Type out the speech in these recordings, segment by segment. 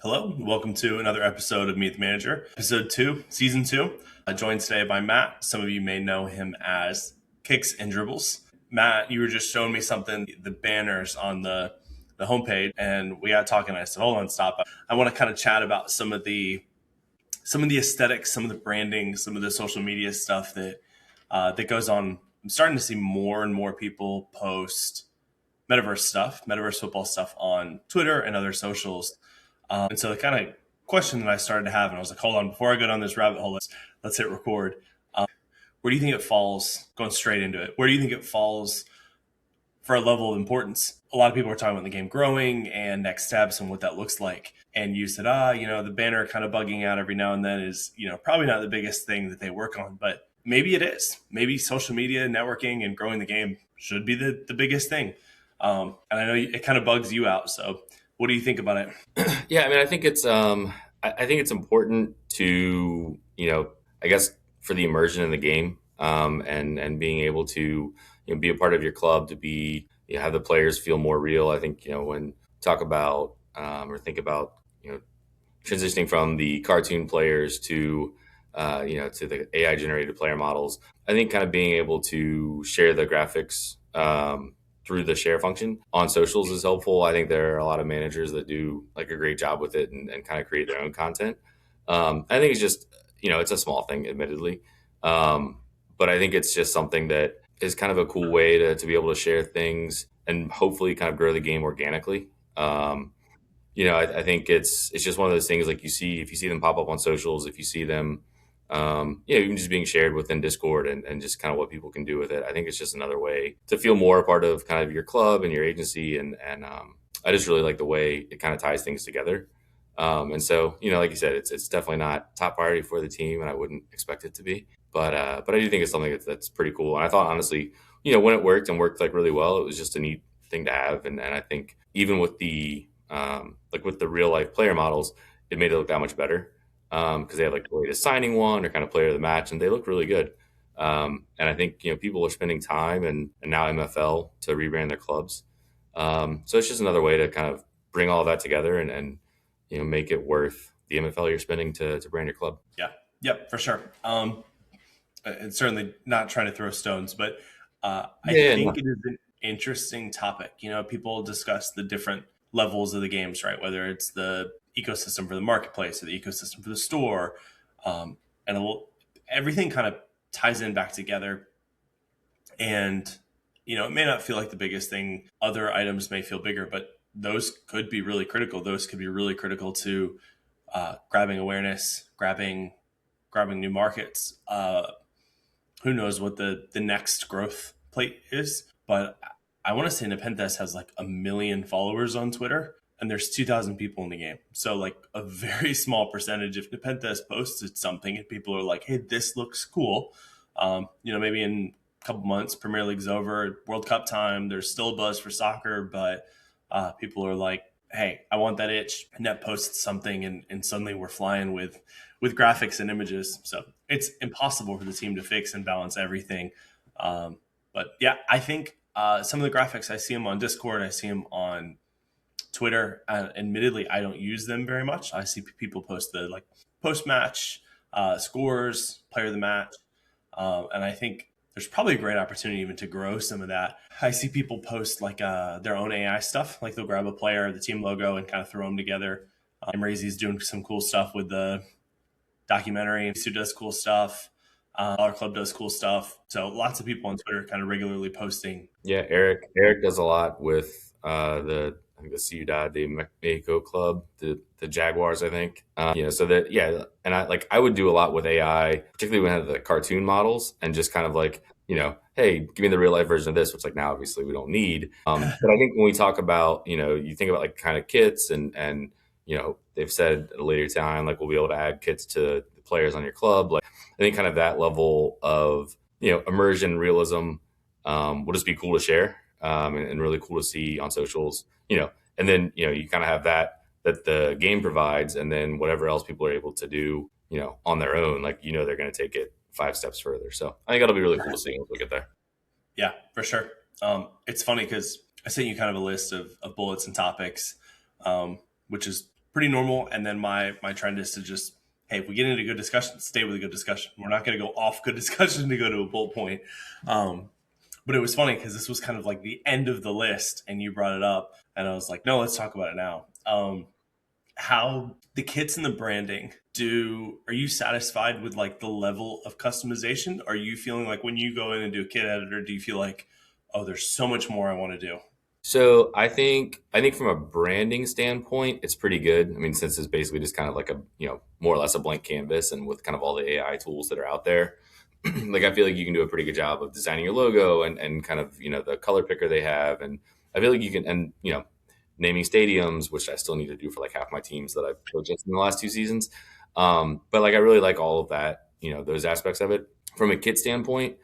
Hello, welcome to another episode of Meet the Manager, episode 2, season 2. Joined today by Matt. Some of you may know him as KicksNDribbles. Matt, you were just showing me something, the banners on the homepage, and we got talking. I said, hold on, stop. I want to kind of chat about some of the aesthetics, some of the branding, some of the social media stuff that goes on. I'm starting to see more and more people post metaverse football stuff on Twitter and other socials. And so the kind of question that I started to have, and I was like, hold on, before I go down this rabbit hole, let's hit record. Where do you think it falls, going straight into it, where do you think it falls for a level of importance? A lot of people are talking about the game growing and next steps and what that looks like. And you said, the banner kind of bugging out every now and then is, probably not the biggest thing that they work on, but maybe it is. Maybe social media, networking, and growing the game should be the biggest thing. And I know it kind of bugs you out. So what do you think about it? Yeah, I think it's I think it's important to I guess for the immersion in the game, and being able to be a part of your club, to be have the players feel more real. I think when talk about or think about transitioning from the cartoon players to to the AI generated player models. I think kind of being able to share the graphics through the share function on socials is helpful. I think there are a lot of managers that do like a great job with it and kind of create their own content. I think it's just, it's a small thing, admittedly. But I think it's just something that is kind of a cool way to be able to share things and hopefully kind of grow the game organically. I think it's just one of those things, like if you see them pop up on socials, if you see them, even just being shared within Discord and just kind of what people can do with it. I think it's just another way to feel more a part of kind of your club and your agency. And I just really like the way it kind of ties things together. And so, like you said, it's definitely not top priority for the team, and I wouldn't expect it to be. But I do think it's something that's pretty cool. And I thought, honestly, when it worked and worked like really well, it was just a neat thing to have. And I think even with the with the real life player models, it made it look that much better because they have like the latest signing one or kind of player of the match, and they look really good. And I think people are spending time and now MFL to rebrand their clubs. So it's just another way to kind of bring all of that together and make it worth the MFL you're spending to brand your club. Yeah, yep, for sure. And certainly not trying to throw stones, but I think it is an interesting topic. People discuss the different levels of the games, right? Whether it's the ecosystem for the marketplace or the ecosystem for the store, everything kind of ties in back together. And it may not feel like the biggest thing. Other items may feel bigger, but those could be really critical. Those could be really critical to grabbing awareness, grabbing new markets. Who knows what the next growth plate is? But I want to say Nepenthes has like 1 million followers on Twitter, and there's 2,000 people in the game. So like a very small percentage. If Nepenthes posted something and people are like, "Hey, this looks cool," maybe in a couple months, Premier League's over, World Cup time, there's still a buzz for soccer, but people are like, "Hey, I want that itch." Net posts something, and suddenly we're flying with graphics and images. So it's impossible for the team to fix and balance everything. But yeah, I think some of the graphics, I see them on Discord, I see them on Twitter. Admittedly, I don't use them very much. I see people post the like post-match scores, player of the match. And I think there's probably a great opportunity even to grow some of that. I see people post like their own AI stuff. Like they'll grab a player, the team logo, and kind of throw them together. Razy's doing some cool stuff with the documentary. Sue does cool stuff. Our club does cool stuff. So lots of people on Twitter kind of regularly posting. Yeah, Eric does a lot with the Ciudad de Mexico club, the Jaguars, I think. So that and I would do a lot with AI, particularly when I had the cartoon models, and just kind of like hey, give me the real life version of this, which like now obviously we don't need. But I think when we talk about you think about like kind of kits and they've said at a later time like we'll be able to add kits to the players on your club. Like I think kind of that level of immersion, realism will just be cool to share and really cool to see on socials. And then you kind of have that the game provides, and then whatever else people are able to do on their own, like they're going to take it 5 steps further. So I think that'll be really cool to see once we get there. Yeah, for sure. It's funny because I sent you kind of a list of bullets and topics, which is pretty normal. And then my trend is to just, hey, if we get into a good discussion, stay with a good discussion. We're not going to go off good discussion to go to a bullet point. But it was funny because this was kind of like the end of the list, and you brought it up, and I was like, no, let's talk about it now. How the kits and the branding, are you satisfied with like the level of customization? Are you feeling like when you go in and do a kit editor, do you feel like, oh, there's so much more I want to do? So I think from a branding standpoint, it's pretty good. I mean, since it's basically just kind of like a more or less a blank canvas, and with kind of all the AI tools that are out there, like I feel like you can do a pretty good job of designing your logo and kind of the color picker they have, and I feel like you can and naming stadiums, which I still need to do for like half my teams that I've purchased in the last 2 seasons. But like I really like all of that, those aspects of it. From a kit standpoint,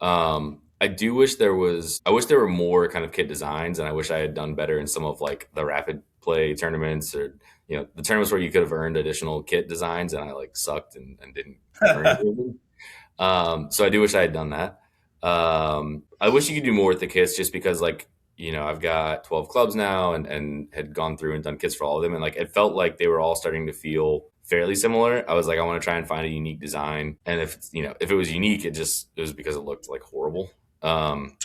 I do wish I wish there were more kind of kit designs, and I wish I had done better in some of like the rapid play tournaments, or the tournaments where you could have earned additional kit designs, and I like sucked and didn't earn anything. So I do wish I had done that. I wish you could do more with the kits, just because like I've got 12 clubs now, and had gone through and done kits for all of them, and like it felt like they were all starting to feel fairly similar. I was like, I want to try and find a unique design, and if it was unique, it was because it looked like horrible. Um,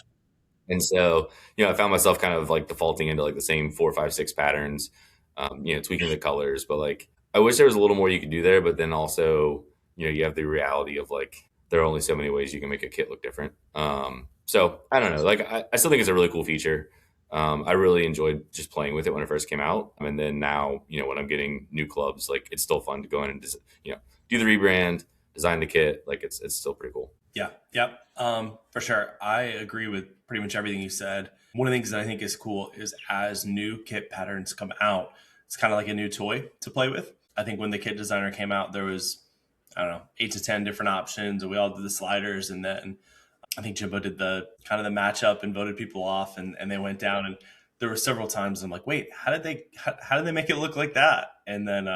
and so, I found myself kind of like defaulting into like the same 4, 5, 6 patterns, tweaking the colors. But like, I wish there was a little more you could do there. But then also, you have the reality of like, there are only so many ways you can make a kit look different. So I don't know. Like, I still think it's a really cool feature. I really enjoyed just playing with it when it first came out. And then now, when I'm getting new clubs, like it's still fun to go in and just, do the rebrand, design the kit. Like it's still pretty cool. Yeah, yep, for sure. I agree with pretty much everything you said. One of the things that I think is cool is as new kit patterns come out, it's kind of like a new toy to play with. I think when the kit designer came out, there was, I don't know, 8 to 10 different options, and we all did the sliders, and then I think Jimbo did the kind of the matchup and voted people off, and they went down, and there were several times I'm like, wait, how did they make it look like that? And then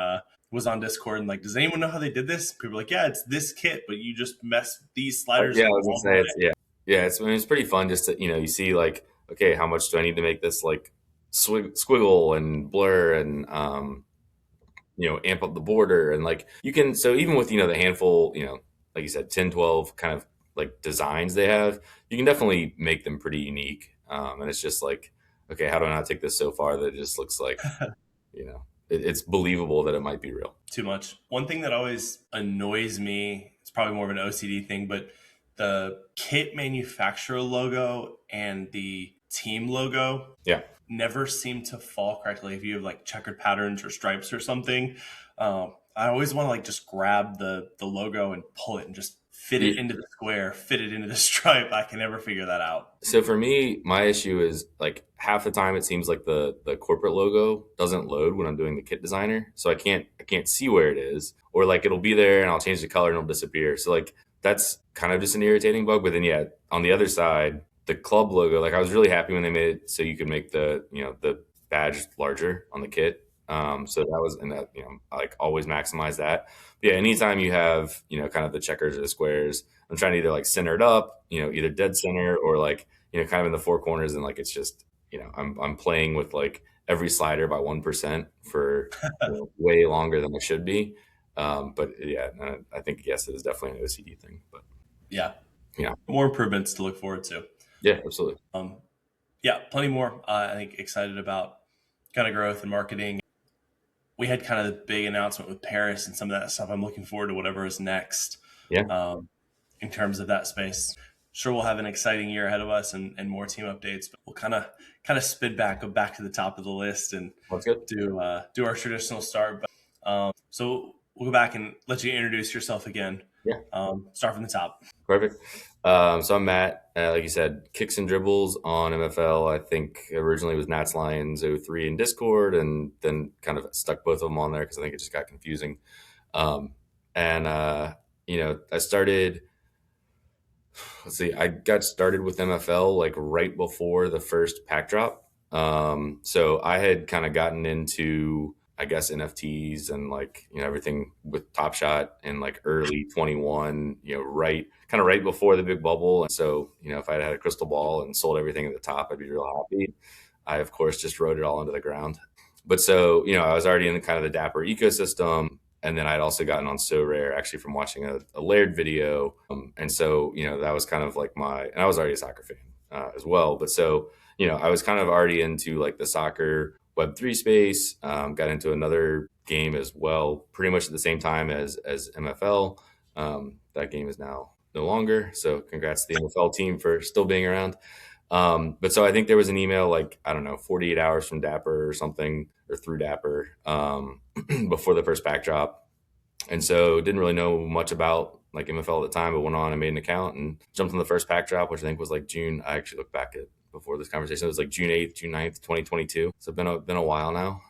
was on Discord and like, does anyone know how they did this? People were like, yeah, it's this kit, but you just mess these sliders. Yeah, I was gonna say yeah. It's pretty fun just to you see like, okay, how much do I need to make this like squiggle and blur and amp up the border, and like you can, so even with the handful, like you said, 10, 12 kind of like designs they have, you can definitely make them pretty unique. And it's just like, okay, how do I not take this so far that it just looks like it's believable that it might be real. Too much. One thing that always annoys me, it's probably more of an OCD thing, but the kit manufacturer logo and the team logo Yeah. never seem to fall correctly. If you have like checkered patterns or stripes or something, I always want to like just grab the logo and pull it and just fit it into the square, fit it into the stripe. I can never figure that out. So for me, my issue is like half the time it seems like the corporate logo doesn't load when I'm doing the kit designer. So I can't see where it is, or like it'll be there and I'll change the color and it'll disappear. So like that's kind of just an irritating bug. But then yeah, on the other side, the club logo, like I was really happy when they made it so you could make the the badge larger on the kit. So that was, and that I like always maximize that. But yeah, anytime you have kind of the checkers or the squares, I'm trying to either like center it up, either dead center or like kind of in the four corners, and like it's just I'm playing with like every slider by 1% for way longer than it should be. But yeah, I think yes, it is definitely an OCD thing. But Yeah. yeah, More improvements to look forward to. yeah, absolutely. Yeah, plenty more. I think excited about kind of growth and marketing. We had kind of the big announcement with Paris and some of that stuff. I'm looking forward to whatever is next Yeah, in terms of that space. Sure, we'll have an exciting year ahead of us and more team updates, but we'll kind of spin back, go back to the top of the list and that's good. do our traditional start. But, so we'll go back and let you introduce yourself again. Yeah. Start from the top. Perfect. So I'm Matt, like you said, Kicks and Dribbles on MFL. I think originally it was Nats Lions 03 in Discord, and then kind of stuck both of them on there because I think it just got confusing. And I started. Let's see, I got started with MFL like right before the first pack drop. So I had kind of gotten into, I guess, NFTs and like everything with Top Shot in like early 21, right before the big bubble. And so if I had a crystal ball and sold everything at the top, I'd be real happy. I of course just wrote it all into the ground. But so, I was already in the kind of the Dapper ecosystem. And then I'd also gotten on So Rare actually from watching a Laird video. And so, that was kind of like and I was already a soccer fan as well. But so, I was kind of already into like the soccer Web3 space, got into another game as well, pretty much at the same time as MFL. That game is now no longer. So congrats to the MFL team for still being around. But so I think there was an email like, I don't know, 48 hours from Dapper or something, or through Dapper, before the first backdrop. And so didn't really know much about like MFL at the time, but went on and made an account and jumped on the first backdrop, which I think was like June. I actually looked back at before this conversation. It was like June 8th, June 9th, 2022. So it's been a while now.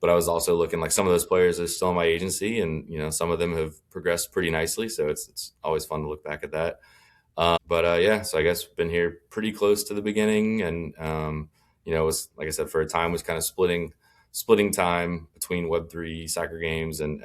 But I was also looking like some of those players are still in my agency, and some of them have progressed pretty nicely. So it's always fun to look back at that. But yeah, so I guess been here pretty close to the beginning, and it was like I said, for a time was kind of splitting time between Web3 soccer games and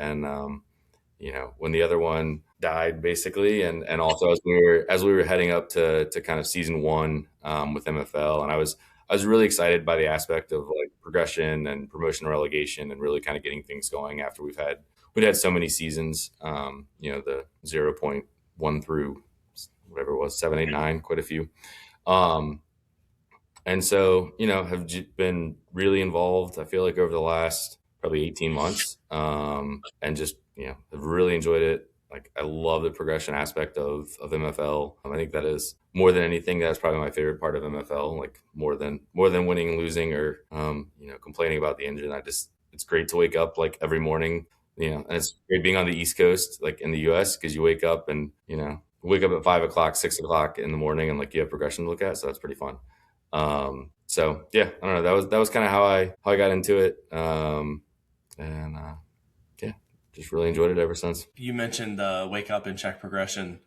when the other one died basically, and also as we were heading up to kind of season one with MFL, and I was really excited by the aspect of like progression and promotion and relegation, and really kind of getting things going after we'd had so many seasons, the 0.1 through whatever it was, 7, 8, 9, quite a few. And so, have been really involved, I feel like, over the last probably 18 months. And just, have really enjoyed it. Like, I love the progression aspect of MFL. I think that is more than anything, that's probably my favorite part of MFL, like more than winning and losing, or, complaining about the engine. It's great to wake up like every morning, and it's great being on the East Coast, like in the US, because you wake up and, wake up at 5 o'clock, 6 o'clock in the morning, and like you have progression to look at. So that's pretty fun. So yeah, I don't know. That was kind of how I got into it. And yeah, just really enjoyed it ever since. You mentioned wake up and check progression.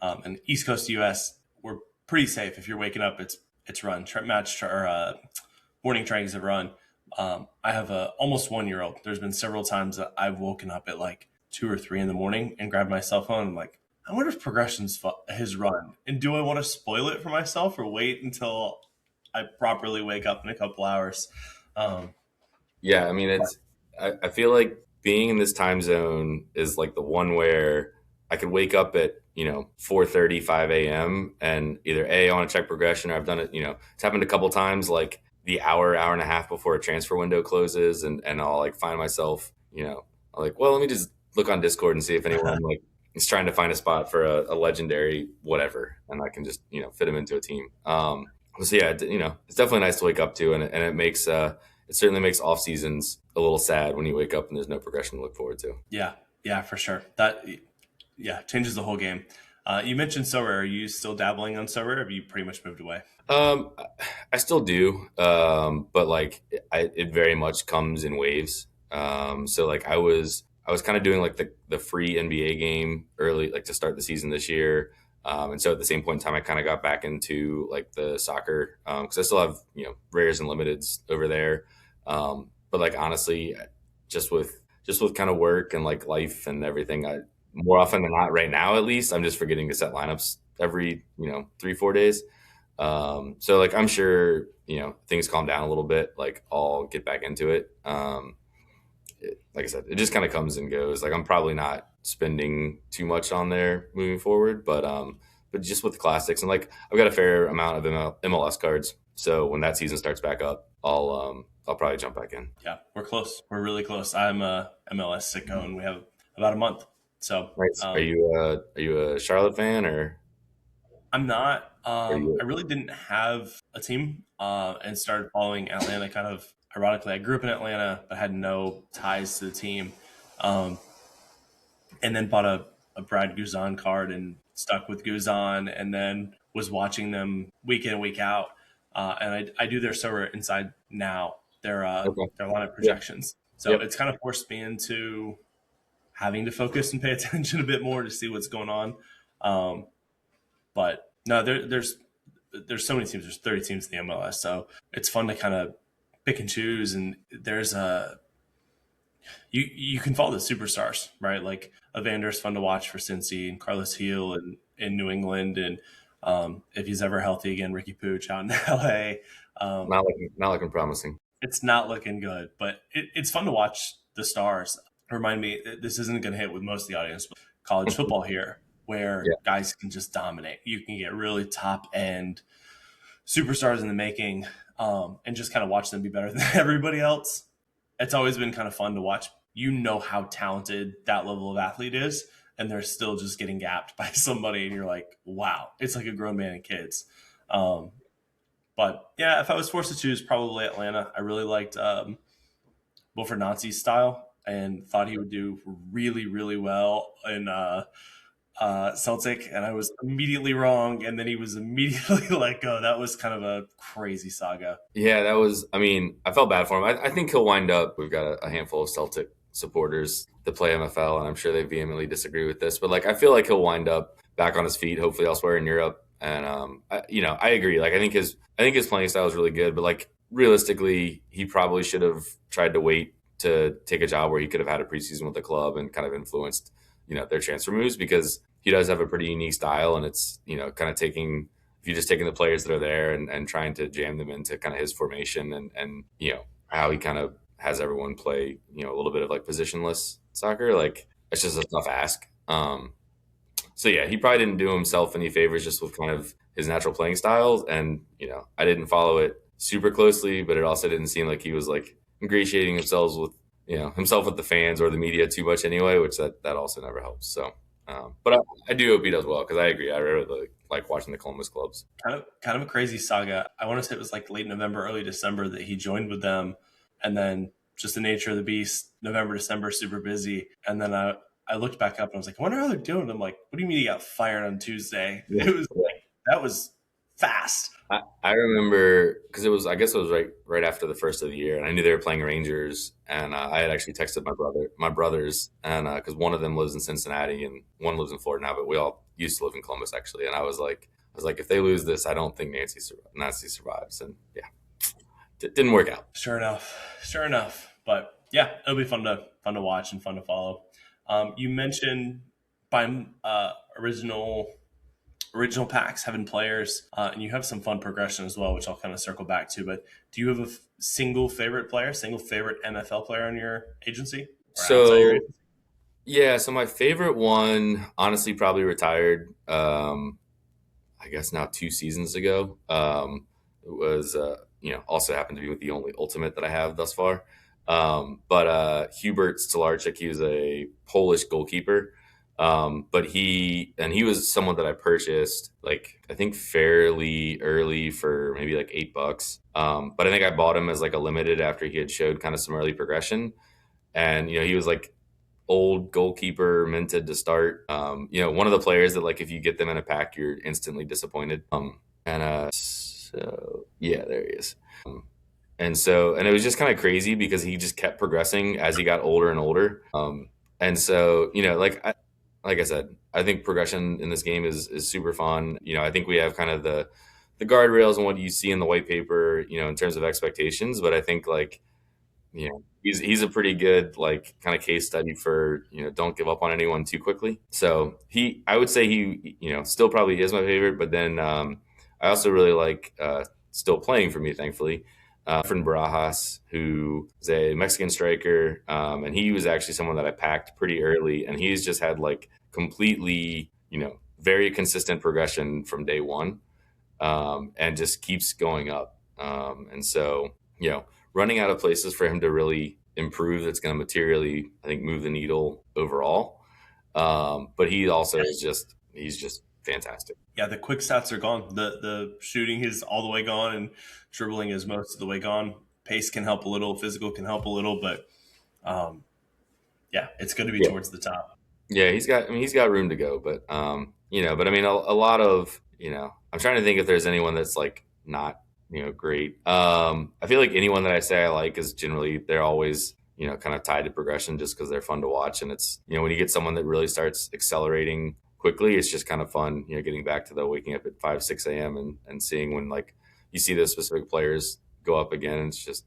And East Coast US, we're pretty safe. If you're waking up, it's run. Morning trainings have run. I have a almost 1-year-old. There's been several times that I've woken up at like 2 or 3 in the morning and grabbed my cell phone. I'm like, I wonder if progression's his run, and do I want to spoil it for myself or wait until I properly wake up in a couple hours? Um, Yeah, I mean, I feel like being in this time zone is like the one where I could wake up at 4:30, 5 a.m. and either I want to check progression, or I've done it. It's happened a couple times, like the hour and a half before a transfer window closes, and I'll like find myself, I'm like, well, let me just look on Discord and see if anyone like is trying to find a spot for a legendary whatever, and I can just fit them into a team. So yeah, it's definitely nice to wake up to, and it makes it certainly makes off seasons a little sad when you wake up and there's no progression to look forward to. yeah, for sure. That changes the whole game. You mentioned So Rare. Are you still dabbling on So Rare, or have you pretty much moved away? Um, I still do, but like it very much comes in waves. So like I was kind of doing like the free NBA game early, like to start the season this year. And so at the same point in time, I kind of got back into like the soccer, because I still have rares and limiteds over there. But like honestly, just with kind of work and like life and everything, I more often than not, right now at least, I'm just forgetting to set lineups every 3-4 days. So like I'm sure things calm down a little bit, like I'll get back into it. Like I said, it just kind of comes and goes. Like I'm probably not spending too much on there moving forward, but just with the classics, and like I've got a fair amount of MLS cards. So when that season starts back up, I'll probably jump back in. Yeah, we're close. We're really close. I'm a MLS sicko, and we have about a month. So Nice. Are you a Charlotte fan, or I'm not. are you? I really didn't have a team, and started following Atlanta kind of ironically. I grew up in Atlanta, but had no ties to the team. Um, and then bought a Brad Guzan card and stuck with Guzan, and then was watching them week in, week out. And I do their server inside now, Okay. their lineup Yeah. projections. So Yep. it's kind of forced me into having to focus and pay attention a bit more to see what's going on. Um, but no, there's so many teams. There's 30 teams in the MLS, so it's fun to kind of pick and choose. And you can follow the superstars, right? Like Evander is fun to watch for Cincy, and Carlos Heel in New England, and if he's ever healthy again, Ricky Pooch out in LA. Um, Not looking promising. It's not looking good, but it's fun to watch the stars. Remind me, this isn't going to hit with most of the audience, but college football here, where Yeah. guys can just dominate. You can get really top end superstars in the making, and just kind of watch them be better than everybody else. It's always been kind of fun to watch. You know how talented that level of athlete is, and they're still just getting gapped by somebody, and you're like, wow, it's like a grown man and kids. Um, but yeah, if I was forced to choose, probably Atlanta. I really liked Wilfred Nancy's style and thought he would do really, really well in Celtic, and I was immediately wrong, and then he was immediately let go. That was kind of a crazy saga. Yeah, that was. I mean, I felt bad for him. I think he'll wind up. We've got a handful of Celtic supporters that play MFL, and I'm sure they vehemently disagree with this. But like, I feel like he'll wind up back on his feet, hopefully elsewhere in Europe. And I agree. Like, I think his playing style is really good. But like, realistically, he probably should have tried to wait to take a job where he could have had a preseason with the club and kind of influenced, their transfer moves, because he does have a pretty unique style, and it's kind of taking if you're just taking the players that are there and trying to jam them into kind of his formation and how he kind of has everyone play a little bit of like positionless soccer, like it's just a tough ask. So yeah, he probably didn't do himself any favors just with kind of his natural playing styles, and I didn't follow it super closely, but it also didn't seem like he was like ingratiating himself with the fans or the media too much anyway, which that also never helps. So but I do hope he does well, because I agree. I really like watching the Columbus clubs. Kind of a crazy saga. I want to say it was like late November, early December that he joined with them, and then just the nature of the beast. November, December, super busy, and then I looked back up and I was like, I wonder how they're doing. I'm like, what do you mean he got fired on Tuesday? Yeah. It was like that was fast. I remember because I guess it was right after the first of the year, and I knew they were playing Rangers, and I had actually texted my brothers, and because one of them lives in Cincinnati and one lives in Florida now, but we all used to live in Columbus actually, and I was like, if they lose this, I don't think Nancy survives, and yeah, it didn't work out. Sure enough. But yeah, it'll be fun to watch and fun to follow. You mentioned by original packs having players, and you have some fun progression as well, which I'll kind of circle back to. But do you have a single favorite NFL player on your agency or outside your So agency? yeah, so my favorite one, honestly, probably retired. I guess now 2 seasons ago. It was also happened to be with the only ultimate that I have thus far. But Hubert Stolarczyk, he was a Polish goalkeeper. But he was someone that I purchased like I think fairly early for maybe like $8. But I think I bought him as like a limited after he had showed kind of some early progression, and he was like old goalkeeper minted to start. One of the players that like if you get them in a pack, you're instantly disappointed. So yeah, there he is. And it was just kind of crazy because he just kept progressing as he got older and older. And so like I said, I think progression in this game is super fun. I think we have kind of the guardrails and what you see in the white paper, in terms of expectations. But I think like he's a pretty good like kind of case study for don't give up on anyone too quickly. So I would say he still probably is my favorite, but then I also really like still playing for me, thankfully. Friend Barajas, who is a Mexican striker, and he was actually someone that I packed pretty early, and he's just had like completely very consistent progression from day one, and just keeps going up. And so running out of places for him to really improve that's going to materially, I think, move the needle overall. But he also he's just fantastic. Yeah, the quick stats are gone. The shooting is all the way gone, and dribbling is most of the way gone. Pace can help a little, physical can help a little, but um, yeah, it's going to be Yeah. towards the top. Yeah, he's got room to go, but but I mean a lot of, I'm trying to think if there's anyone that's like not, great. I feel like anyone that I say I like is generally they're always, kind of tied to progression just because they're fun to watch. And it's, when you get someone that really starts accelerating quickly, it's just kind of fun, getting back to the waking up at 5, 6 a.m. and seeing when like you see those specific players go up again. It's just,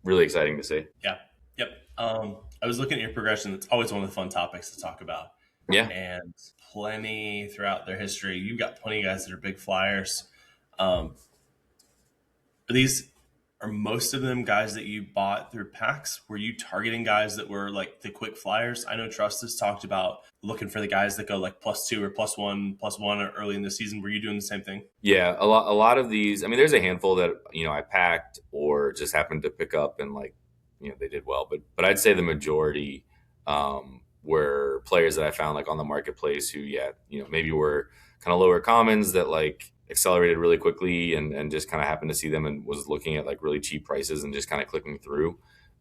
really exciting to see. Yeah. Yep. I was looking at your progression. It's always one of the fun topics to talk about. Yeah. And plenty throughout their history. You've got plenty of guys that are big flyers. Are these are most of them guys that you bought through packs? Were you targeting guys that were like the quick flyers? I know Trust has talked about looking for the guys that go like +2 or +1 early in the season. Were you doing the same thing? Yeah, a lot of these. I mean, there's a handful that I packed or just happened to pick up and like they did well, but I'd say the majority were players that I found like on the marketplace who maybe were kind of lower commons that like accelerated really quickly and just kind of happened to see them and was looking at like really cheap prices and just kind of clicking through.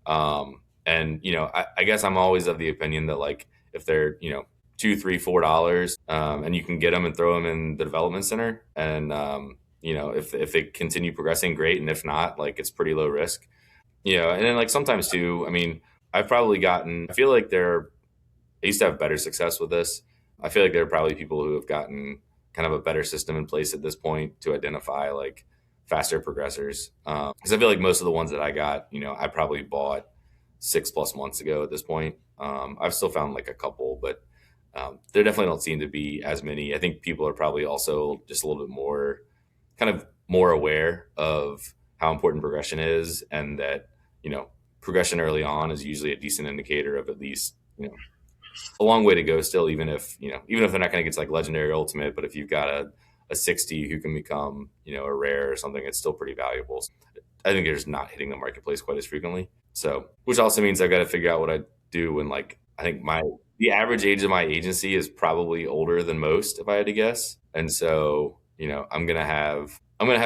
And I guess I'm always of the opinion that like if they're $2, $3, $4, and you can get them and throw them in the development center. And if they continue progressing, great. And if not, like it's pretty low risk. And then like sometimes too. I mean, I've probably gotten. I feel like I used to have better success with this. I feel like there are probably people who have gotten kind of a better system in place at this point to identify like faster progressors. Because I feel like most of the ones that I got, I probably bought 6+ months ago at this point. I've still found like a couple, but there definitely don't seem to be as many. I think people are probably also just a little bit more, kind of more aware of how important progression is, and that progression early on is usually a decent indicator of at least a long way to go still. Even if they're not going to get to like legendary ultimate, but if you've got a 60 who can become a rare or something, it's still pretty valuable. I think they're just not hitting the marketplace quite as frequently. So, which also means I've got to figure out what I do when like I think the average age of my agency is probably older than most, if I had to guess. And so, I'm gonna have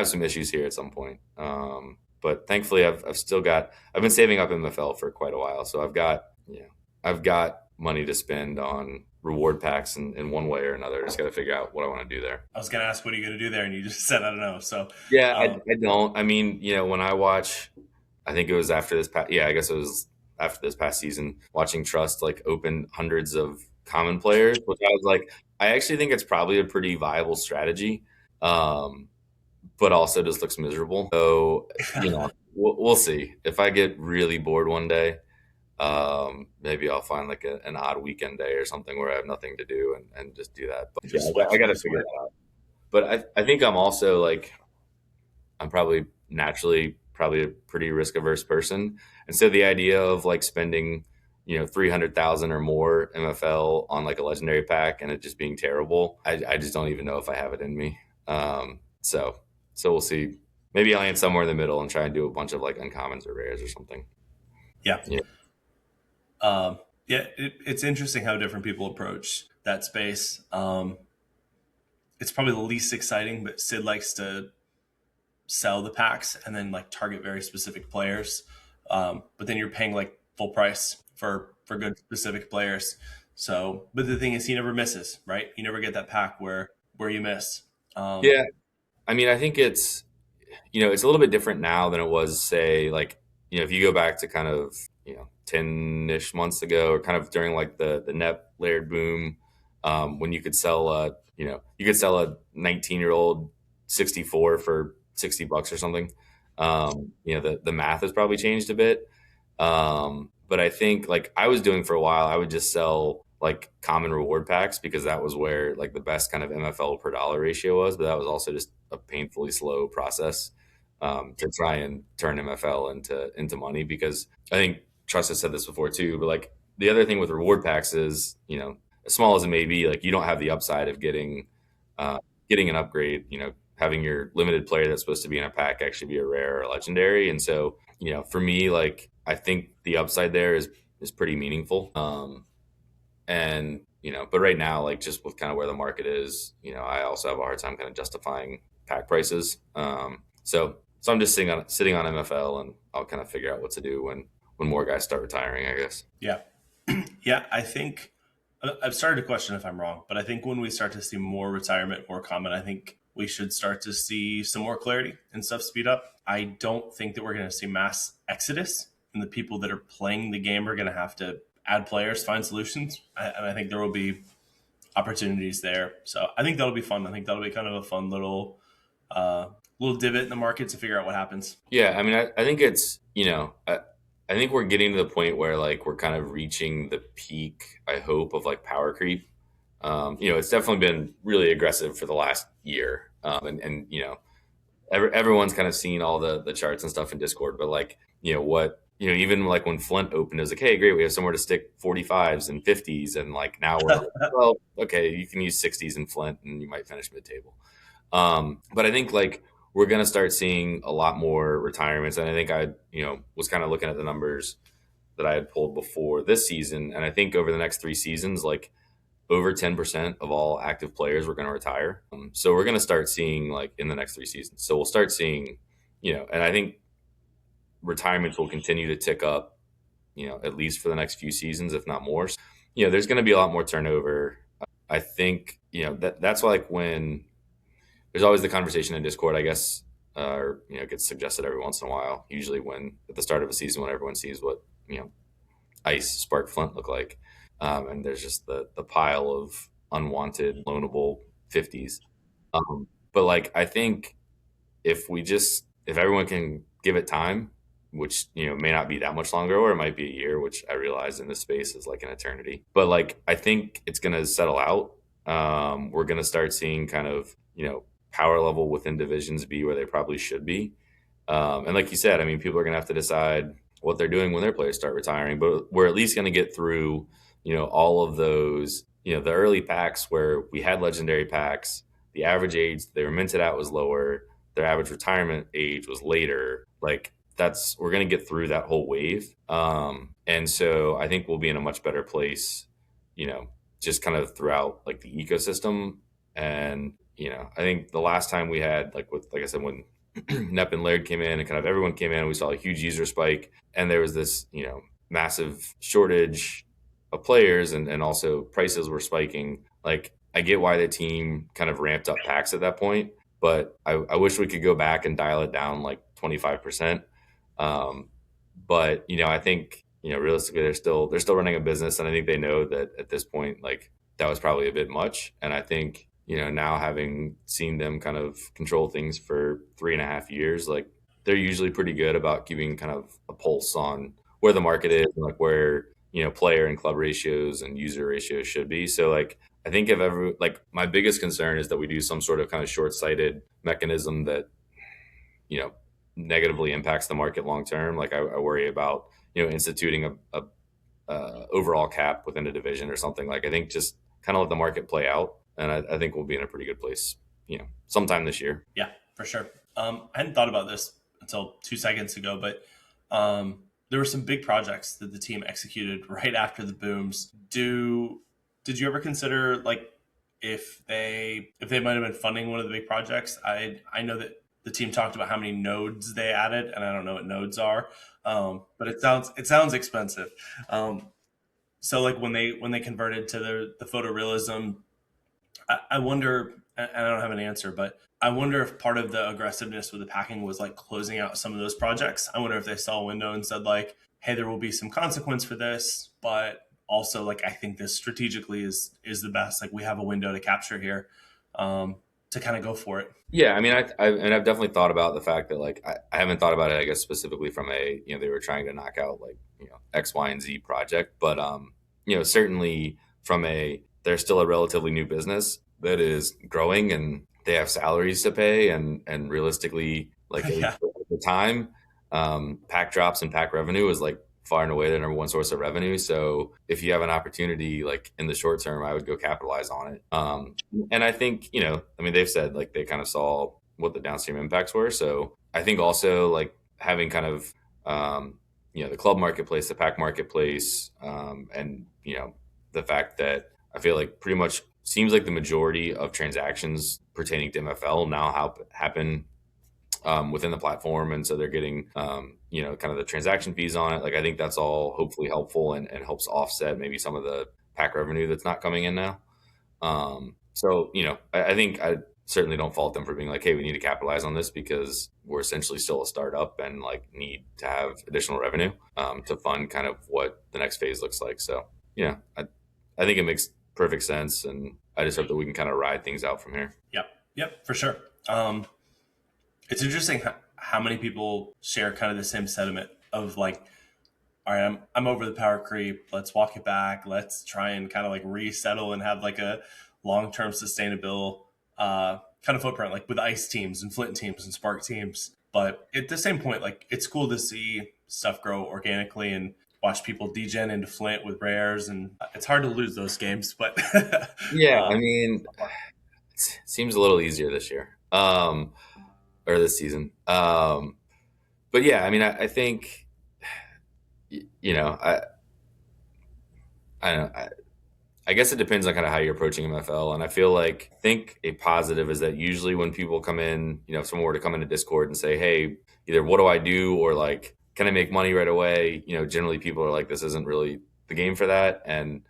some issues here at some point. But thankfully, I've been saving up MFL for quite a while, so I've got money to spend on reward packs in one way or another. Just got to figure out what I want to do there. I was going to ask, what are you going to do there? And you just said, I don't know. So, Yeah, I don't. I mean, when I watch, I think it was after this past, yeah, I guess it was after this past season, watching Trust like open hundreds of common players, which I was like, I actually think it's probably a pretty viable strategy, but also just looks miserable. So, we'll see. If I get really bored one day, maybe I'll find like an odd weekend day or something where I have nothing to do and just do that. But yeah, just I got to switch. figure that out. But I think I'm also like, I'm probably naturally probably a pretty risk averse person. And so the idea of like spending, 300,000 or more MFL on like a legendary pack and it just being terrible, I just don't even know if I have it in me. So we'll see. Maybe I'll land somewhere in the middle and try and do a bunch of like uncommons or rares or something. Yeah. Yeah. It's interesting how different people approach that space. It's probably the least exciting, but Sid likes to sell the packs and then like target very specific players. But then you're paying like full price for good specific players. So, but the thing is, he never misses, right? You never get that pack where you miss. Yeah. I mean, I think it's a little bit different now than it was, say, like, if you go back to kind of, 10-ish months ago, or kind of during like the net layered boom, when you could sell a 19-year-old 64 for $60 or something. The math has probably changed a bit. But I think like I was doing for a while, I would just sell like common reward packs because that was where like the best kind of MFL per dollar ratio was. But that was also just a painfully slow process to try and turn MFL into money, because I think Trust has said this before too. But like the other thing with reward packs is, as small as it may be, like you don't have the upside of getting an upgrade. Having your limited player that's supposed to be in a pack actually be a rare or a legendary. And so, for me, like I think the upside there is pretty meaningful. But right now, like just with kind of where the market is, I also have a hard time kind of justifying pack prices. So I'm just sitting on MFL, and I'll kind of figure out what to do when more guys start retiring, I guess. Yeah. Yeah. I think I've started to question if I'm wrong, but I think when we start to see more retirement, more common, I think we should start to see some more clarity and stuff speed up. I don't think that we're going to see mass exodus, and the people that are playing the game are going to have to add players, find solutions. And I think there will be opportunities there. So I think that'll be fun. I think that'll be kind of a fun little divot in the market to figure out what happens. Yeah. I mean, I think it's, I think we're getting to the point where like we're kind of reaching the peak, I hope, of like power creep. It's definitely been really aggressive for the last year. And everyone's kind of seen all the charts and stuff in Discord, but like, even like when Flint opened, it was like, hey, great, we have somewhere to stick 45s and 50s, and like now we're like, well, okay, you can use 60s in Flint, and you might finish mid table. But I think like we're gonna start seeing a lot more retirements, and I think I was kind of looking at the numbers that I had pulled before this season, and I think over the next 3 seasons, like over 10% of all active players were going to retire. So we're going to start seeing like in the next 3 seasons. So we'll start seeing, and I think retirements will continue to tick up, at least for the next few seasons, if not more. There's going to be a lot more turnover. I think, that's why, like, when there's always the conversation in Discord, I guess, or, it gets suggested every once in a while, usually when at the start of a season, when everyone sees what, Ice, Spark, Flint look like. And there's just the pile of unwanted, loanable 50s. But like, I think if everyone can give it time, which may not be that much longer, or it might be a year, which I realize in this space is like an eternity. But like, I think it's gonna settle out. We're gonna start seeing kind of power level within divisions be where they probably should be. And like you said, I mean, people are gonna have to decide what they're doing when their players start retiring. But we're at least gonna get through all of those the early packs where we had legendary packs. The average age they were minted at was lower, their average retirement age was later. Like, we're going to get through that whole wave. And so I think we'll be in a much better place, just kind of throughout like the ecosystem. And, I think the last time we had, like I said, when Nep and Laird came in and kind of everyone came in, we saw a huge user spike, and there was this, massive shortage of players, and also prices were spiking. Like, I get why the team kind of ramped up packs at that point, but I wish we could go back and dial it down like 25%. But I think realistically they're still running a business, and I think they know that at this point, like, that was probably a bit much. And I think now, having seen them kind of control things for 3.5 years, like, they're usually pretty good about keeping kind of a pulse on where the market is and like where player and club ratios and user ratios should be. So like, I think if ever, like, my biggest concern is that we do some sort of kind of short-sighted mechanism that negatively impacts the market long term. Like, I worry about instituting a overall cap within a division or something. Like, I think just kind of let the market play out, and I think we'll be in a pretty good place sometime this year. Yeah, for sure. I hadn't thought about this until 2 seconds ago, but there were some big projects that the team executed right after the booms. Did you ever consider, like, if they might have been funding one of the big projects? I know that the team talked about how many nodes they added, and I don't know what nodes are, but it sounds expensive. So like when they converted to the photorealism, I wonder, and I don't have an answer, but I wonder if part of the aggressiveness with the packing was like closing out some of those projects. I wonder if they saw a window and said, like, hey, there will be some consequence for this, but also, like, I think this strategically is the best. Like, we have a window to capture here, to kind of go for it. Yeah, I mean, I've definitely thought about the fact that, like, I haven't thought about it, I guess, specifically from they were trying to knock out, like, X, Y, and Z project, but certainly from they're still a relatively new business that is growing, and they have salaries to pay, and realistically, like, at Yeah. the time, pack drops and pack revenue is like far and away the number one source of revenue. So if you have an opportunity, like, in the short term, I would go capitalize on it. And I think, I mean, they've said, like, they kind of saw what the downstream impacts were. So I think also, like, having kind of, the club marketplace, the pack marketplace, and, the fact that I feel like pretty much seems like the majority of transactions pertaining to MFL now happen within the platform, and so they're getting kind of the transaction fees on it. Like, I think that's all hopefully helpful, and helps offset maybe some of the pack revenue that's not coming in now. So I think I certainly don't fault them for being like, hey, we need to capitalize on this because we're essentially still a startup and, like, need to have additional revenue to fund kind of what the next phase looks like. So I think it makes perfect sense, and I just hope that we can kind of ride things out from here. Yep, for sure. It's interesting how many people share kind of the same sentiment of, like, all right, I'm over the power creep. Let's walk it back. Let's try and kind of like resettle and have like a long-term sustainable kind of footprint, like with ice teams and flint teams and spark teams. But at the same point, like it's cool to see stuff grow organically and watch people degen into flint with rares, and it's hard to lose those games. But Yeah, I mean, it seems a little easier this year, or this season. But yeah, I mean, I think, you know, I don't know. I guess it depends on kind of how you're approaching MFL. And I feel like, I think a positive is that usually when people come in, if someone were to come into Discord and say, hey, either what do I do or like, can I make money right away? Generally people are like, this isn't really the game for that. And,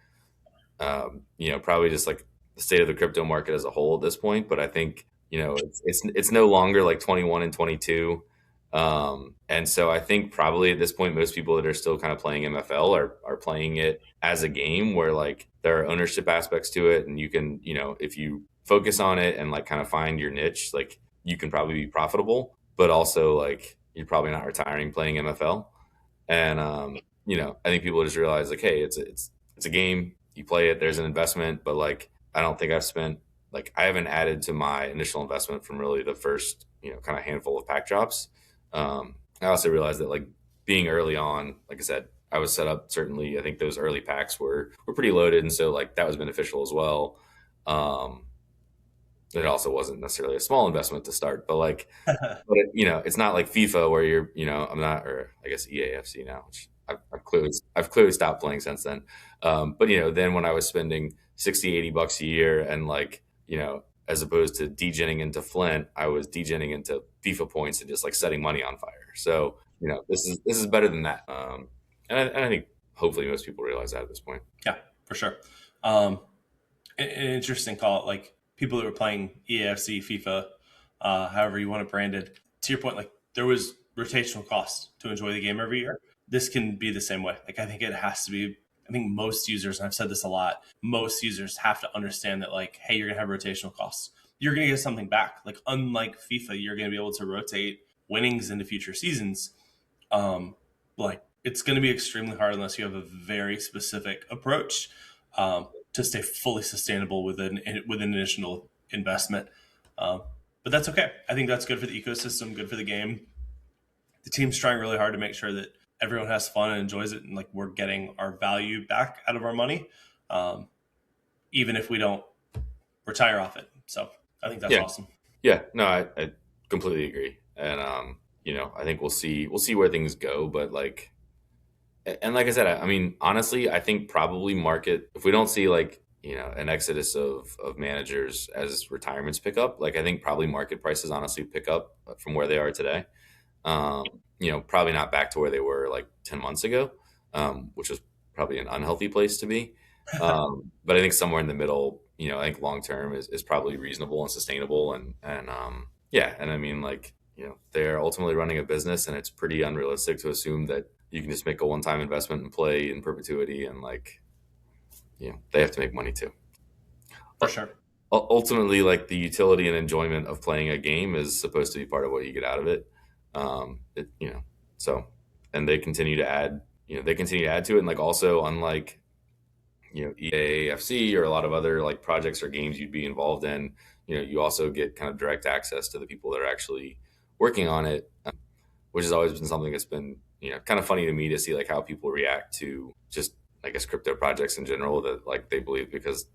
probably just like the state of the crypto market as a whole at this point. But I think, it's no longer like 21 and 22. And so I think probably at this point, most people that are still kind of playing MFL are playing it as a game where like there are ownership aspects to it. And you can, if you focus on it and like kind of find your niche, like you can probably be profitable, but also like you're probably not retiring playing MFL. And, I think people just realize like, hey, it's a game, you play it, there's an investment, but like, I don't think I haven't added to my initial investment from really the first, kind of handful of pack drops. I also realized that like being early on, like I said, I was set up certainly. I think those early packs were pretty loaded, and so like that was beneficial as well. Um, it also wasn't necessarily a small investment to start, but like, it's not like FIFA where you're, I'm not, or I guess EAFC now, which I've clearly stopped playing since then. But then when I was spending 60, $80 a year and like, as opposed to degenning into Flint, I was degenning into FIFA points and just like setting money on fire. So, this is better than that. And I think hopefully most people realize that at this point. Yeah, for sure. An interesting call. Like people that were playing EAFC, FIFA, however you want it branded. To your point, like there was rotational cost to enjoy the game every year. This can be the same way. Like I think it has to be. I think most users, and I've said this a lot, most users have to understand that like, hey, you're gonna have rotational costs. You're gonna get something back. Like unlike FIFA, you're gonna be able to rotate winnings into future seasons. Like it's gonna be extremely hard unless you have a very specific approach to stay fully sustainable with an additional investment. But that's okay. I think that's good for the ecosystem, good for the game. The team's trying really hard to make sure that everyone has fun and enjoys it, and like we're getting our value back out of our money, even if we don't retire off it. So I think that's Yeah. awesome. Yeah. No, I completely agree. And, I think we'll see where things go, but like, and like I said, I mean, honestly, I think probably market, if we don't see like, an exodus of managers as retirements pick up, like I think probably market prices honestly pick up from where they are today. Um, Probably not back to where they were like 10 months ago, which was probably an unhealthy place to be. But I think somewhere in the middle, I think long term is probably reasonable and sustainable. And yeah, and I mean, like, they're ultimately running a business, and it's pretty unrealistic to assume that you can just make a one time investment and play in perpetuity. And like, they have to make money too. For sure. Ultimately, like the utility and enjoyment of playing a game is supposed to be part of what you get out of it. So, and they continue to add, to it. And like, also unlike, EAFC or a lot of other like projects or games you'd be involved in, you also get kind of direct access to the people that are actually working on it, which has always been something that's been, kind of funny to me to see like how people react to just, I guess, crypto projects in general, that like they believe because,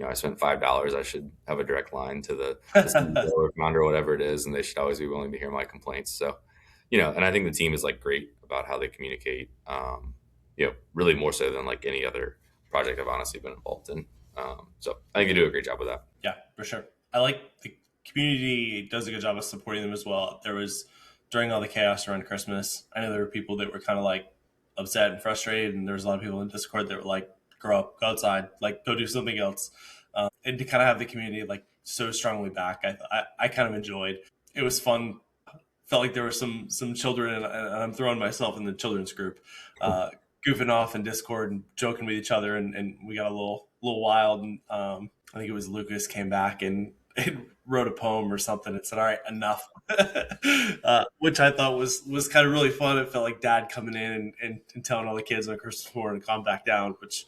I spent $5, I should have a direct line to the CEO or founder or whatever it is, and they should always be willing to hear my complaints. So, and I think the team is like great about how they communicate, really more so than like any other project I've honestly been involved in. So I think they do a great job with that. Yeah, for sure. I like the community does a good job of supporting them as well. There was during all the chaos around Christmas, I know there were people that were kind of like upset and frustrated, and there was a lot of people in Discord that were like, grow up, go outside, like go do something else. And to kind of have the community like so strongly back, I kind of enjoyed. It was fun. Felt like there were some children, and I'm throwing myself in the children's group, goofing off in Discord and joking with each other, and we got a little wild. And I think it was Lucas came back and wrote a poem or something and said, "All right, enough," which I thought was kind of really fun. It felt like Dad coming in and telling all the kids on Christmas morning to calm back down, which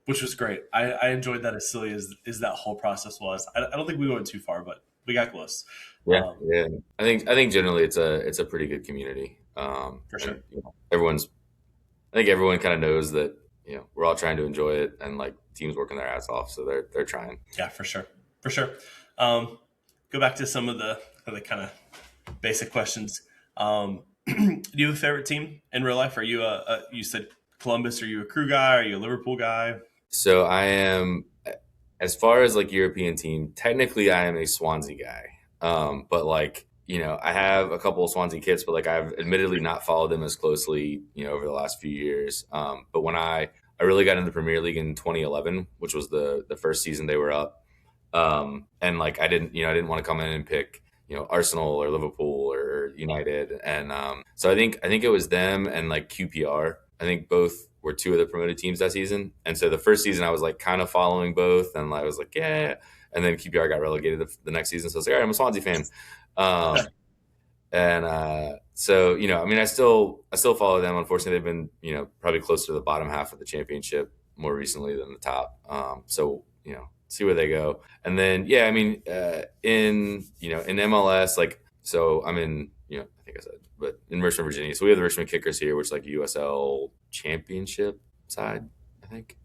which was great. I enjoyed that as silly as that whole process was. I don't think we went too far, but we got close. Yeah, Um, yeah. I think generally it's a pretty good community. for sure. And everyone's I think everyone kind of knows that we're all trying to enjoy it, and like teams working their ass off, so they're trying. Yeah, for sure. For sure. Um, go back to some of the kind of basic questions. Do you have a favorite team in real life? Are you you said Columbus? Are you a Crew guy? Are you a Liverpool guy? So I am, as far as like European team, technically I am a Swansea guy. But like, I have a couple of Swansea kits, but like I've admittedly not followed them as closely, over the last few years. But when I really got into the Premier League in 2011, which was the first season they were up. And like I didn't want to come in and pick, Arsenal or Liverpool or United. And so I think it was them and like QPR. I think both were two of the promoted teams that season. And so the first season I was like kind of following both, and I was like, yeah. And then QPR got relegated the next season, so I was like, all right, I'm a Swansea fan. Um, and so I mean, I still follow them. Unfortunately, they've been probably closer to the bottom half of the championship more recently than the top. So see where they go. And then yeah, I mean, in MLS, like, so I'm in, I think I said, but in Richmond, Virginia. So we have the Richmond Kickers here, which is like USL Championship side, I think.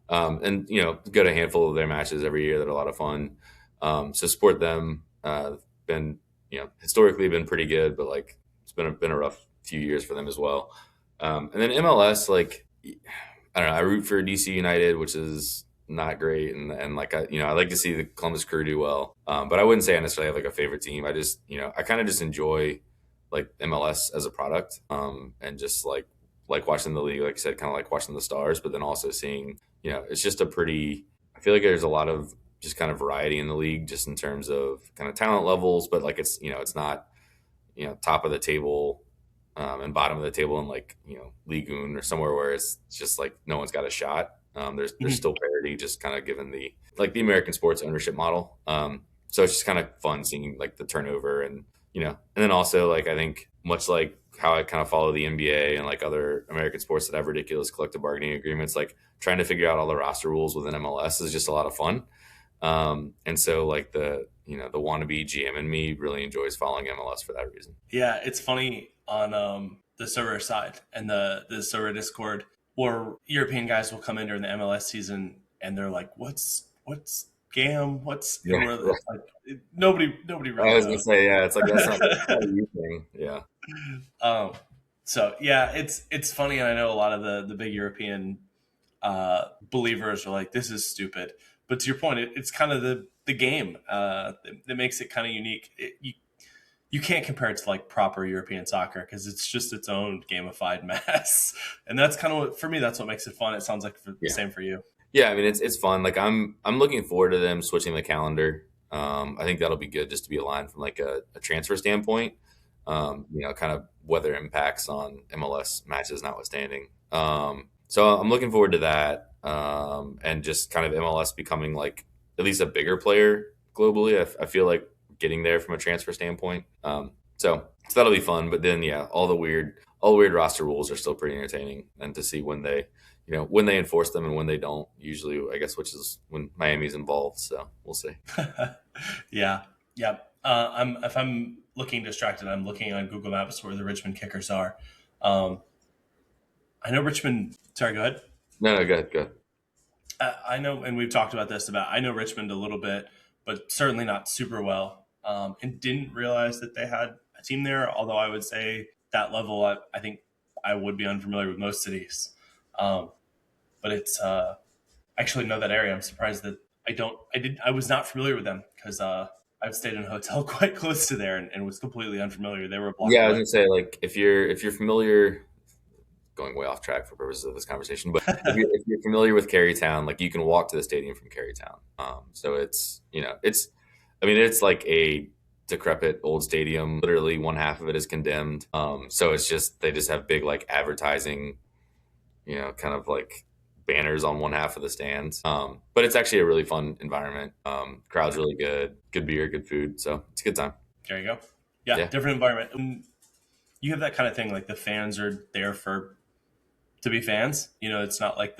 And go to a handful of their matches every year that are a lot of fun. So support them. Been historically been pretty good, but like it's been a rough few years for them as well. And then MLS, like, I don't know, I root for DC United, which is not great, and like I like to see the Columbus Crew do well. But I wouldn't say I necessarily have like a favorite team. I just I kind of just enjoy like MLS as a product, and just like watching the league, like I said, kind of like watching the stars, but then also seeing it's just a pretty. I feel like there's a lot of just kind of variety in the league, just in terms of kind of talent levels, but like it's not top of the table, and bottom of the table in like Ligue 1 or somewhere where it's just like no one's got a shot. There's Mhm. still parity, just kind of given the American sports ownership model. So it's just kind of fun seeing like the turnover, and then also like I think much like how I kind of follow the NBA and like other American sports that have ridiculous collective bargaining agreements, like trying to figure out all the roster rules within MLS is just a lot of fun. And so like the wannabe GM in me really enjoys following MLS for that reason. Yeah, it's funny on the server side and the server Discord, where European guys will come in during the MLS season and they're like, "What's GAM? What's?" And Yeah, we're right. it's like nobody I really was gonna knows. say, yeah, it's like that's not a you thing. Yeah, Um, so yeah, it's funny, and I know a lot of the big European believers are like, "This is stupid." But to your point, it's kind of the game that makes it kind of unique. You can't compare it to like proper European soccer because it's just its own gamified mess, and that's kind of what for me. That's what makes it fun. It sounds like the yeah, same for you. yeah. I mean, it's fun. Like I'm looking forward to them switching the calendar. I think that'll be good just to be aligned from like a transfer standpoint. Kind of weather impacts on MLS matches notwithstanding. So I'm looking forward to that, and just kind of MLS becoming like at least a bigger player globally. I feel like getting there from a transfer standpoint. So that'll be fun. But then yeah, all the weird roster rules are still pretty entertaining, and to see when they enforce them and when they don't. Usually, I guess, which is when Miami's involved. So we'll see. Yeah, yeah. If I'm looking distracted, I'm looking on Google Maps where the Richmond Kickers are. Um, I know Richmond. Sorry, go ahead. No, no, good, good. I know, and we've talked about this about. I know Richmond a little bit, but certainly not super well. And didn't realize that they had a team there. Although I would say that level, I think I would be unfamiliar with most cities. Um, but it's I actually know that area. I'm surprised that I don't. I did. I was not familiar with them because I've stayed in a hotel quite close to there and was completely unfamiliar. They were a block Yeah, I was away. gonna say like if you're familiar, going way off track for purposes of this conversation, but if you're familiar with Carytown, like you can walk to the stadium from Carytown. So I mean, it's like a decrepit old stadium. Literally, one half of it is condemned. So it's just they just have big like advertising, kind of like banners on one half of the stands. But it's actually a really fun environment. Crowd's really good, good beer, good food. So it's a good time. There you go. Yeah, Yeah. different environment. And you have that kind of thing. Like the fans are there for to be fans. It's not like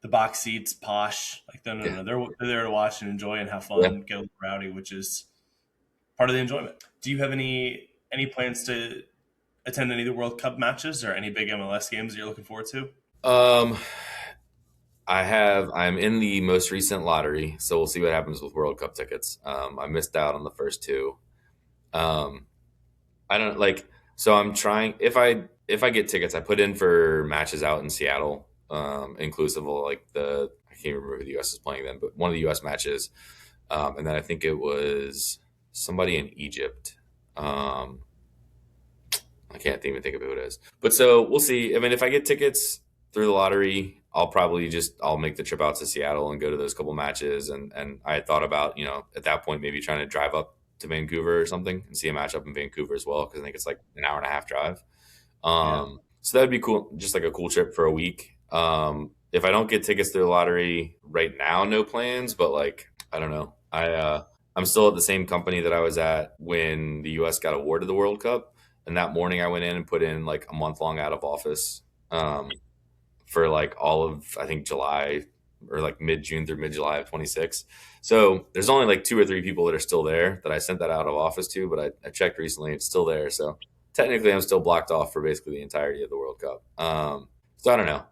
the box seats, posh. Like, no, no, Yeah. no. They're there to watch and enjoy and have Yeah. fun, get a little rowdy, which is part of the enjoyment. Do you have any plans to attend any of the World Cup matches or any big MLS games that you're looking forward to? Um, I'm in the most recent lottery, so we'll see what happens with World Cup tickets. I missed out on the first two. Um, I don't like, so I'm trying, if I get tickets, I put in for matches out in Seattle, inclusive of like I can't remember who the US is playing then, but one of the US matches. And then I think it was somebody in Egypt. Um, I can't even think of who it is. But so we'll see. I mean, if I get tickets through the lottery, I'll make the trip out to Seattle and go to those couple matches. And I had thought about, at that point maybe trying to drive up to Vancouver or something and see a match up in Vancouver as well, because I think it's like an hour and a half drive. Yeah. So that'd be cool, just like a cool trip for a week. If I don't get tickets through the lottery right now, no plans, but like I don't know. I'm still at the same company that I was at when the US got awarded the World Cup. And that morning I went in and put in like a month long out of office for like all of, I think, July or like mid June through mid July of 26. So there's only like two or three people that are still there that I sent that out of office to, but I checked recently, it's still there. So technically I'm still blocked off for basically the entirety of the World Cup. So I don't know.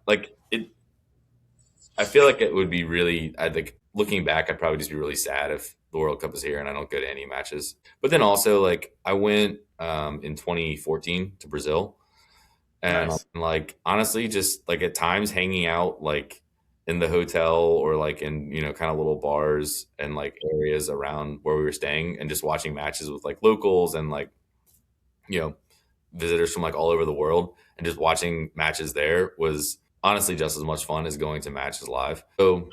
I feel like it would be really, I think looking back, I'd probably just be really sad if the World Cup is here and I don't go to any matches. But then also, like, I went in 2014 to Brazil. And Nice. like, honestly, just like at times hanging out, like in the hotel or like in, kind of little bars and like areas around where we were staying and just watching matches with like locals and like, you know, visitors from like all over the world and just watching matches there was honestly just as much fun as going to matches live. So,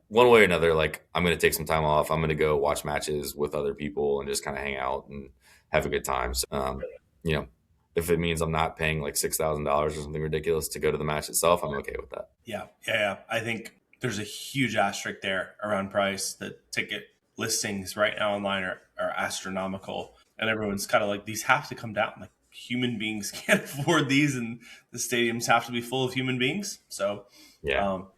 one way or another, like I'm going to take some time off. I'm going to go watch matches with other people and just kind of hang out and have a good time. So, you know, if it means I'm not paying like $6,000 or something ridiculous to go to the match itself, I'm okay with that. Yeah. Yeah. Yeah. I think there's a huge asterisk there around price. The ticket listings right now online are astronomical. And everyone's kind of like, these have to come down. Like, human beings can't afford these, and the stadiums have to be full of human beings. So, Yeah. um,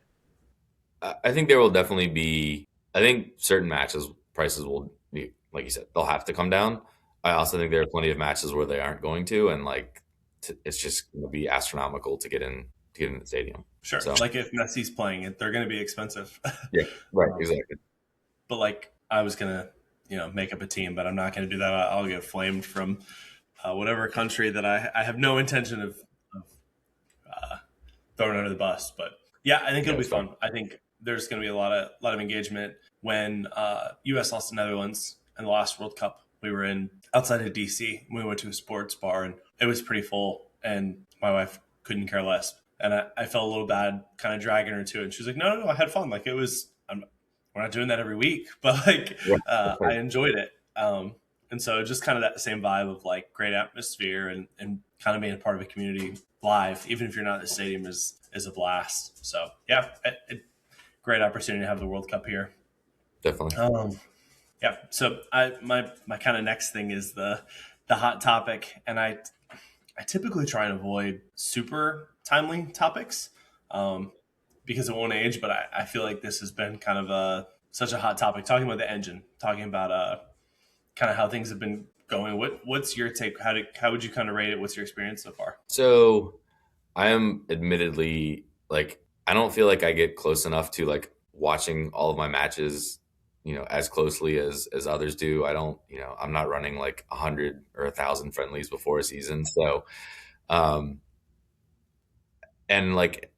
I think there will definitely be, I think certain matches prices will be, like you said, they'll have to come down. I also think there are plenty of matches where they aren't going to, and like it's just going to be astronomical to get in the stadium. sure. So Like, if Messi's playing it, they're going to be expensive. yeah, right, exactly. But like, I was going to, make up a team, but I'm not going to do that. I'll get flamed from whatever country that I have no intention of throwing under the bus. But yeah, I think Yeah, it'll be it's fun. fun. I think there's going to be a lot of engagement. When U.S. lost to Netherlands in the last World Cup, we were in outside of D.C. We went to a sports bar and it was pretty full, and my wife couldn't care less. And I felt a little bad, kind of dragging her to it. And she was like, "No, no, no, I had fun. Like, it was. We're not doing that every week, but like, Yeah, I enjoyed it." And so just kind of that same vibe of like great atmosphere and kind of being a part of a community live, even if you're not in the stadium, is a blast. So yeah, great opportunity to have the World Cup here. definitely. Yeah. So my kind of next thing is the hot topic, and I typically try and avoid super timely topics um, because it won't age. But I feel like this has been kind of such a hot topic. Talking about the engine, talking about kind of how things have been going. What's your take? How would you kind of rate it? What's your experience so far? So I am admittedly like I don't feel like I get close enough to like watching all of my matches, as closely as others do. I don't, I'm not running like 100 or 1,000 friendlies before a season. So, um, and like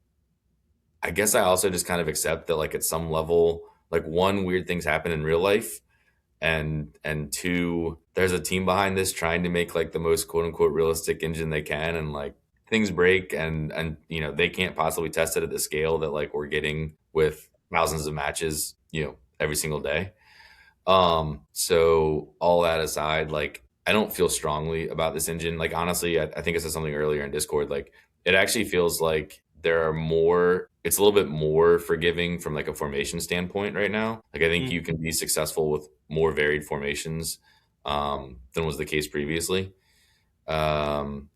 I guess I also just kind of accept that like at some level, like one, weird things happen in real life, and two, there's a team behind this trying to make like the most quote unquote realistic engine they can, and like things break, and they can't possibly test it at the scale that like we're getting with thousands of matches, every single day. So all that aside, like I don't feel strongly about this engine. Like honestly, I think I said something earlier in Discord. Like it actually feels like it's a little bit more forgiving from like a formation standpoint right now. Like I think Mm. you can be successful with more varied formations than was the case previously. Um,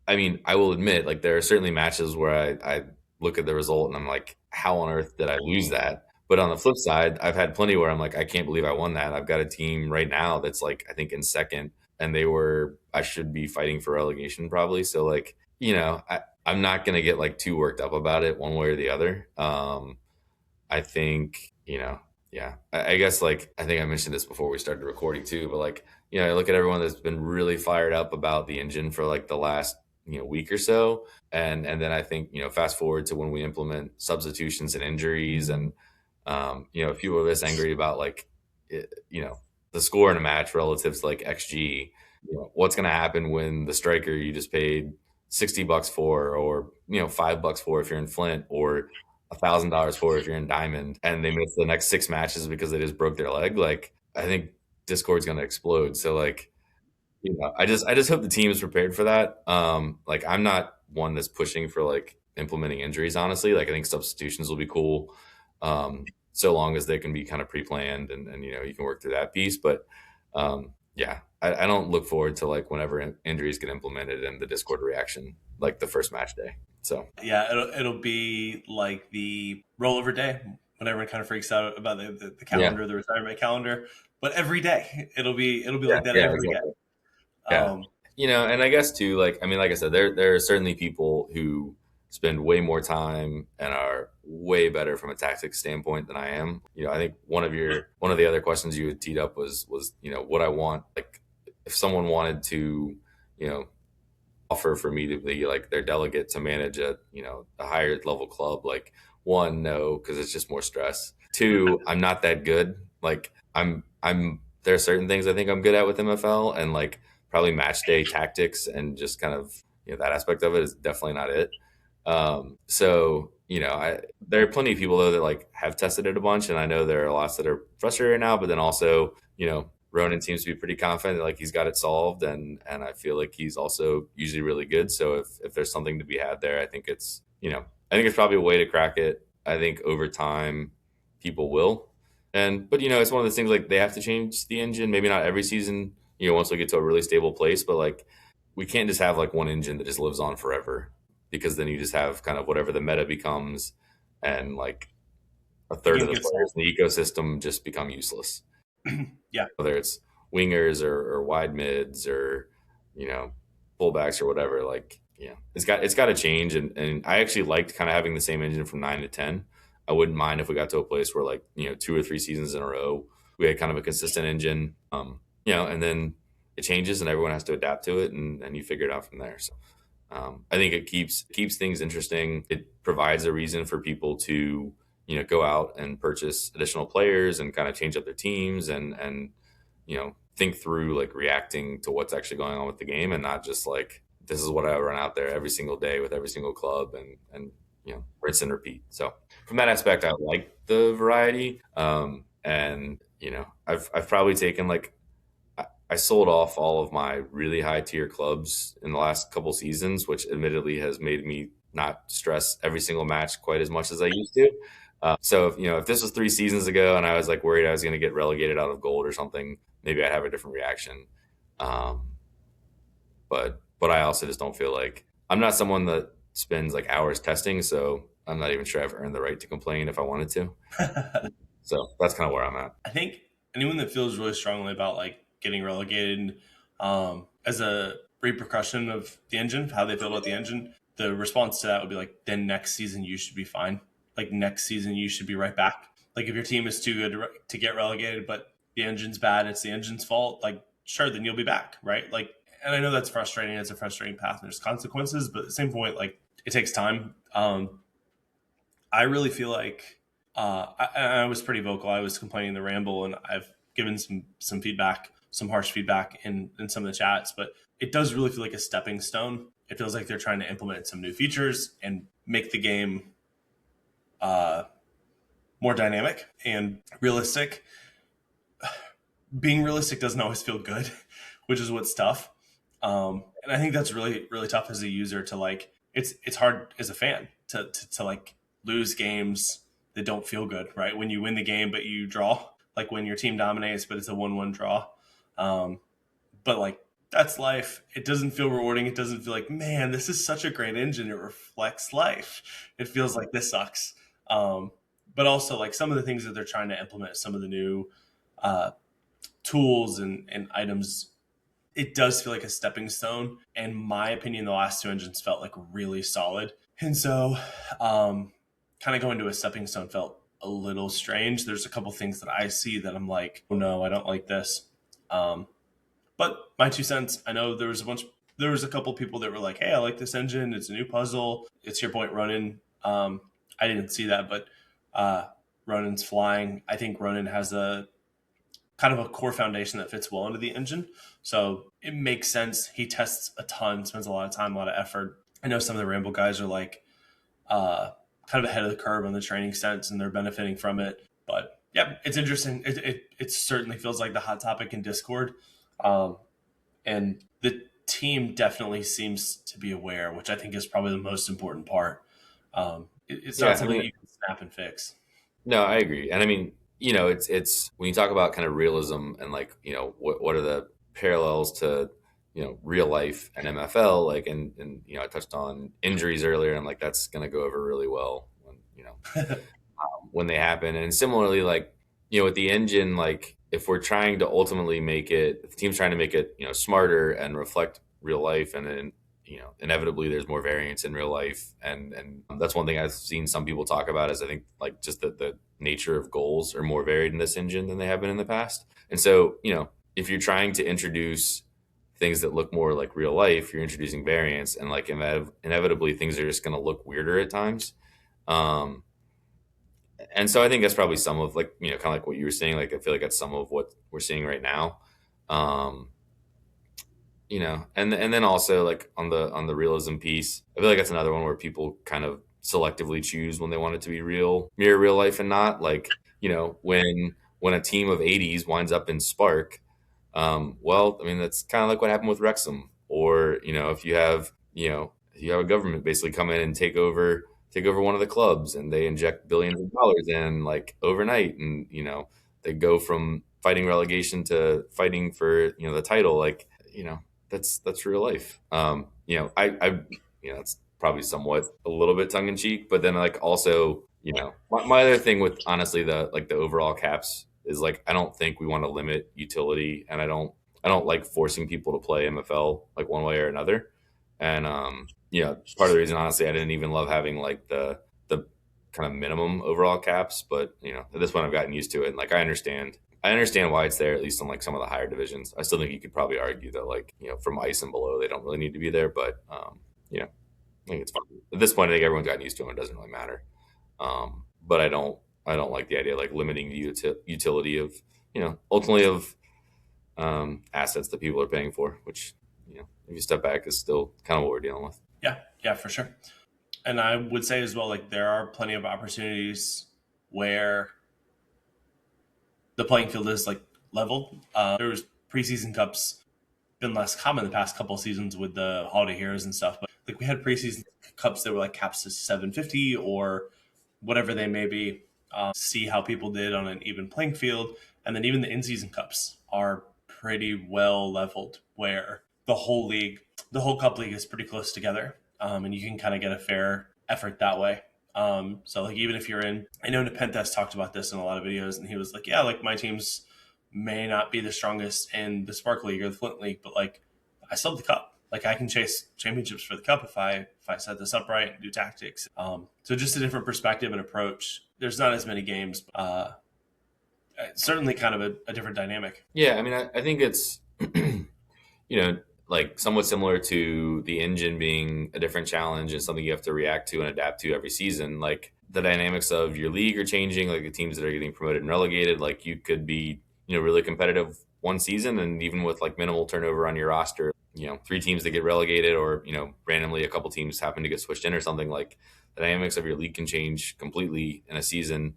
I mean, I will admit, like there are certainly matches where I look at the result and I'm like, how on earth did I lose that? But on the flip side, I've had plenty where I'm like, I can't believe I won that. I've got a team right now that's like, I think in second, and I should be fighting for relegation probably. So like, I'm not gonna get like too worked up about it one way or the other. I think, yeah, I guess like I think I mentioned this before we started recording too, but like, I look at everyone that's been really fired up about the engine for like the last week or so, and then I think fast forward to when we implement substitutions and injuries, and a few of us angry about like it, the score in a match relative to like XG. What's going to happen when the striker you just paid $60 for, or $5 for if you're in Flint, or $1,000 for if you're in Diamond, and they miss the next 6 matches because they just broke their leg? Like, I think Discord's going to explode. So like, I just hope the team is prepared for that. Like, I'm not one that's pushing for like implementing injuries. Honestly, like I think substitutions will be cool, so long as they can be kind of pre-planned, and you can work through that piece. But yeah, I don't look forward to like whenever injuries get implemented and the Discord reaction like the first match day. So Yeah, it'll be like the rollover day when everyone kind of freaks out about the yeah, calendar, the retirement calendar. But every day it'll be yeah, like that yeah, every day. exactly. Yeah. Um, And I guess too, like, I mean, like I said, there are certainly people who spend way more time and are way better from a tactics standpoint than I am. I think one of the other questions you had teed up was what I want, like if someone wanted to, you know, offer for me to be like their delegate to manage a higher level club. Like, one, no, because it's just more stress. Two, I'm not that good. Like, I'm there are certain things I think I'm good at with MFL, and like probably match day tactics and just kind of that aspect of it is definitely not it. So there are plenty of people though that like have tested it a bunch, and I know there are lots that are frustrated right now. But then also, Ronan seems to be pretty confident that like he's got it solved, and I feel like he's also usually really good. So if there's something to be had there, I think it's probably a way to crack it. I think over time people will. But it's one of those things like they have to change the engine, maybe not every season, once we get to a really stable place, but like we can't just have like one engine that just lives on forever, because then you just have kind of whatever the meta becomes, and like a the third of game the gets players old. in the ecosystem just become useless, Yeah, whether it's wingers or wide mids or you know fullbacks or whatever. Like, it's got to change, and I actually liked kind of having the same engine from 9 to 10. I wouldn't mind if we got to a place where like 2 or 3 seasons in a row we had kind of a consistent engine, and then it changes and everyone has to adapt to it, and you figure it out from there. So I think it keeps things interesting. It provides a reason for people to go out and purchase additional players and kind of change up their teams, and think through like reacting to what's actually going on with the game, and not just like this is what I run out there every single day with every single club, and rinse and repeat. So from that aspect, I like the variety. And I've probably taken like I sold off all of my really high tier clubs in the last couple seasons, which admittedly has made me not stress every single match quite as much as I used to. So if this was 3 seasons ago and I was like worried I was going to get relegated out of gold or something, maybe I'd have a different reaction. Um, but I also just don't feel like I'm not someone that spends like hours testing, so I'm not even sure I've earned the right to complain if I wanted to. I So that's kind of where I'm at. think anyone that feels really strongly about like getting relegated, as a repercussion of the engine, how they feel about the engine, the response to that would be like, then next season you should be fine. Like next season you should be right back. Like if your team is too good to get relegated, but the engine's bad, it's the engine's fault. Like sure, then you'll be back, right? Like, and I know that's frustrating. It's a frustrating path. And there's consequences, but at the same point, like it takes time. I really feel like I was pretty vocal. I was complaining the ramble, and I've given some feedback, some harsh feedback in some of the chats. But it does really feel like a stepping stone. It feels like they're trying to implement some new features and make the game uh, more dynamic and realistic. Being realistic doesn't always feel good, which is what's tough. And I think that's really really tough as a user to like. It's hard as a fan to like lose games that don't feel good, right? When you win the game but you draw, like when your team dominates but it's a 1-1 draw. Um, but like that's life. It doesn't feel rewarding. It doesn't feel like, man, this is such a great engine. It reflects life. It feels like this sucks. Um, but also like some of the things that they're trying to implement, some of the new uh, tools and items, it does feel like a stepping stone. In my opinion, the last two engines felt like really solid. And so kind of going to a stepping stone felt a little strange. There's a couple things that I see that I'm like, oh no, I don't like this. Um, but my 2 cents, I know there was a couple people that were like, hey, I like this engine. It's a new puzzle. It's your point, Ronin. I didn't see that, but uh, Ronin's flying. I think Ronin has a kind of a core foundation that fits well into the engine. So it makes sense. He tests a ton, spends a lot of time, a lot of effort. I know some of the Ramble guys are like kind of ahead of the curve on the training sense and they're benefiting from it. But yeah, it's interesting. It certainly feels like the hot topic in Discord. Um, and the team definitely seems to be aware, which I think is probably the most important part. It's not Yeah, I something mean, you can snap and fix. no, I agree. And I mean, it's when you talk about kind of realism and like, what are the parallels to, real life and MFL, like, and, I touched on injuries earlier, and like, that's going to go over really well when, when they happen. And similarly, like, with the engine, like, if we're trying to ultimately make it, if the team's trying to make it, smarter and reflect real life, and then, inevitably there's more variance in real life. And that's one thing I've seen some people talk about is I think like just the nature of goals are more varied in this engine than they have been in the past. And so, if you're trying to introduce things that look more like real life, you're introducing variance, and like inevitably things are just going to look weirder at times. Um, and so I think that's probably some of like, kind of like what you were saying. Like, I feel like that's some of what we're seeing right now. Um, and then also like on the realism piece, I feel like that's another one where people kind of selectively choose when they want it to be mirror real life and not like, when a team of 80s winds up in Spark. Well, I mean, that's kind of like what happened with Wrexham, or if you have a government basically come in and take over one of the clubs, and they inject billions of dollars in like overnight, and they go from fighting relegation to fighting for the title, like that's real life. It's probably somewhat a little bit tongue in cheek, but then like also, my other thing with honestly the overall caps is like I don't think we want to limit utility, and I don't like forcing people to play MFL like one way or another. And part of the reason honestly I didn't even love having like the kind of minimum overall caps, but at this point I've gotten used to it, and like I understand why it's there, at least on like some of the higher divisions. I still think you could probably argue that like, from ice and below, they don't really need to be there, but I think it's fine. At this point, I think everyone's gotten used to it. It doesn't really matter. But I don't like the idea of like limiting the utility of, ultimately of assets that people are paying for, which, if you step back is still kind of what we're dealing with. Yeah, yeah, for sure. And I would say as well, like there are plenty of opportunities where the playing field is like leveled. There's preseason cups been less common the past couple of seasons with the holiday heroes and stuff, but like we had preseason cups that were like caps to 750 or whatever they may be. See how people did on an even playing field, and then even the in-season cups are pretty well leveled, where the whole cup league is pretty close together, and you can kind of get a fair effort that way. So like even if you're in, I know Nepenthes talked about this in a lot of videos, and he was like, yeah, like my teams may not be the strongest in the Spark League or the Flint League, but like I still have the cup. Like I can chase championships for the cup if I set this up right and do tactics. So just a different perspective and approach. There's not as many games. Certainly kind of a different dynamic. Yeah, I mean, I think it's, like somewhat similar to the engine being a different challenge and something you have to react to and adapt to every season. Like the dynamics of your league are changing, like the teams that are getting promoted and relegated, like you could be, really competitive one season, and even with like minimal turnover on your roster, three teams that get relegated, or, randomly a couple teams happen to get switched in or something, like the dynamics of your league can change completely in a season.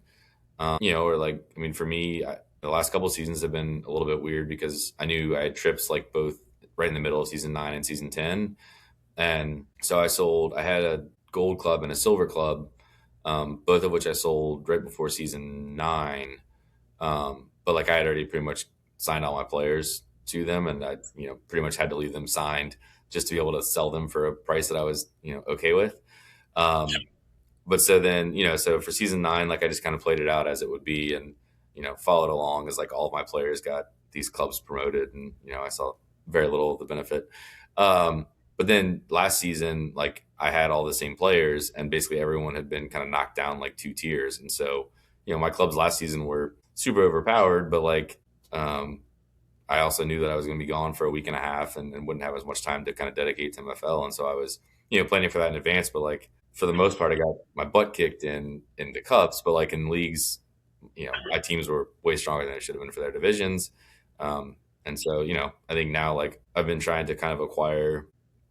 Or like, I mean, for me, the last couple of seasons have been a little bit weird because I knew I had trips like both right in the middle of season 9 and season 10. And so I had a gold club and a silver club, both of which I sold right before season 9. But like I had already pretty much signed all my players to them, and I, pretty much had to leave them signed just to be able to sell them for a price that I was, okay with. Um, But so then, so for season 9, like I just kind of played it out as it would be, and followed along as like all of my players got these clubs promoted, and I saw very little of the benefit. Um, but then last season, like I had all the same players, and basically everyone had been kind of knocked down like 2 tiers, and so my clubs last season were super overpowered, but like I also knew that I was going to be gone for a week and a half, and wouldn't have as much time to kind of dedicate to MFL. And so I was, planning for that in advance. But like for the most part, I got my butt kicked in the cups. But like in leagues, my teams were way stronger than they should have been for their divisions. And so, I think now like I've been trying to kind of acquire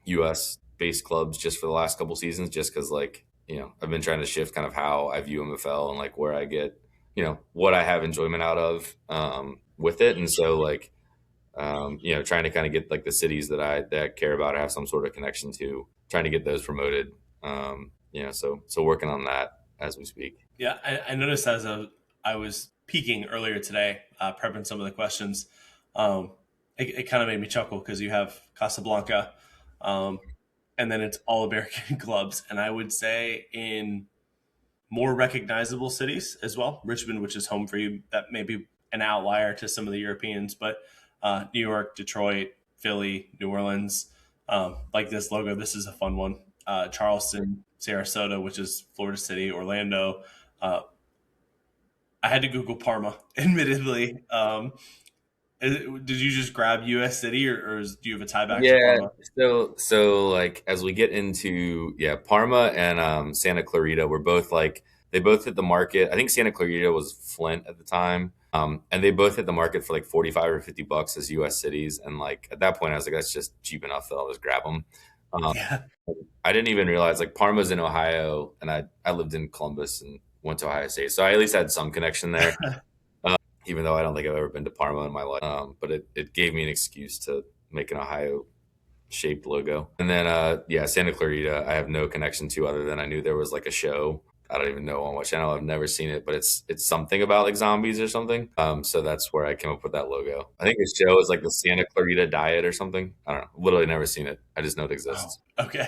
US based clubs just for the last couple seasons, just because like, I've been trying to shift kind of how I view MFL and like where I get, what I have enjoyment out of with it. And so like, trying to kind of get like the cities that I care about or have some sort of connection to, trying to get those promoted. So working on that as we speak. Yeah, I noticed I was peeking earlier today, prepping some of the questions. Um, it kind of made me chuckle because you have Casablanca, um, and then it's all American clubs, and I would say in more recognizable cities as well. Richmond, which is home for you, that may be an outlier to some of the Europeans, but New York, Detroit, Philly, New Orleans, like this logo, this is a fun one. Charleston, Sarasota, which is Florida City, Orlando. Uh, I had to Google Parma, admittedly. Did you just grab U.S. City, do you have a tie back to Yeah. Parma? So like as we get into Parma and Santa Clarita, we're both like they both hit the market. I think Santa Clarita was Flint at the time. And they both hit the market for like 45 or $50 as US cities. And like at that point I was like, that's just cheap enough that I'll just grab them. Um, Yeah. I didn't even realize like Parma's in Ohio, and I lived in Columbus and went to Ohio State. So I at least had some connection there. Even though I don't think I've ever been to Parma in my life. But it gave me an excuse to make an Ohio shaped logo. And then Santa Clarita, I have no connection to other than I knew there was like a show. I don't even know on what channel. I've never seen it, but it's something about like zombies or something. So that's where I came up with that logo. I think the show is like the Santa Clarita Diet or something. I don't know. Literally never seen it. I just know it Oh, exists. okay.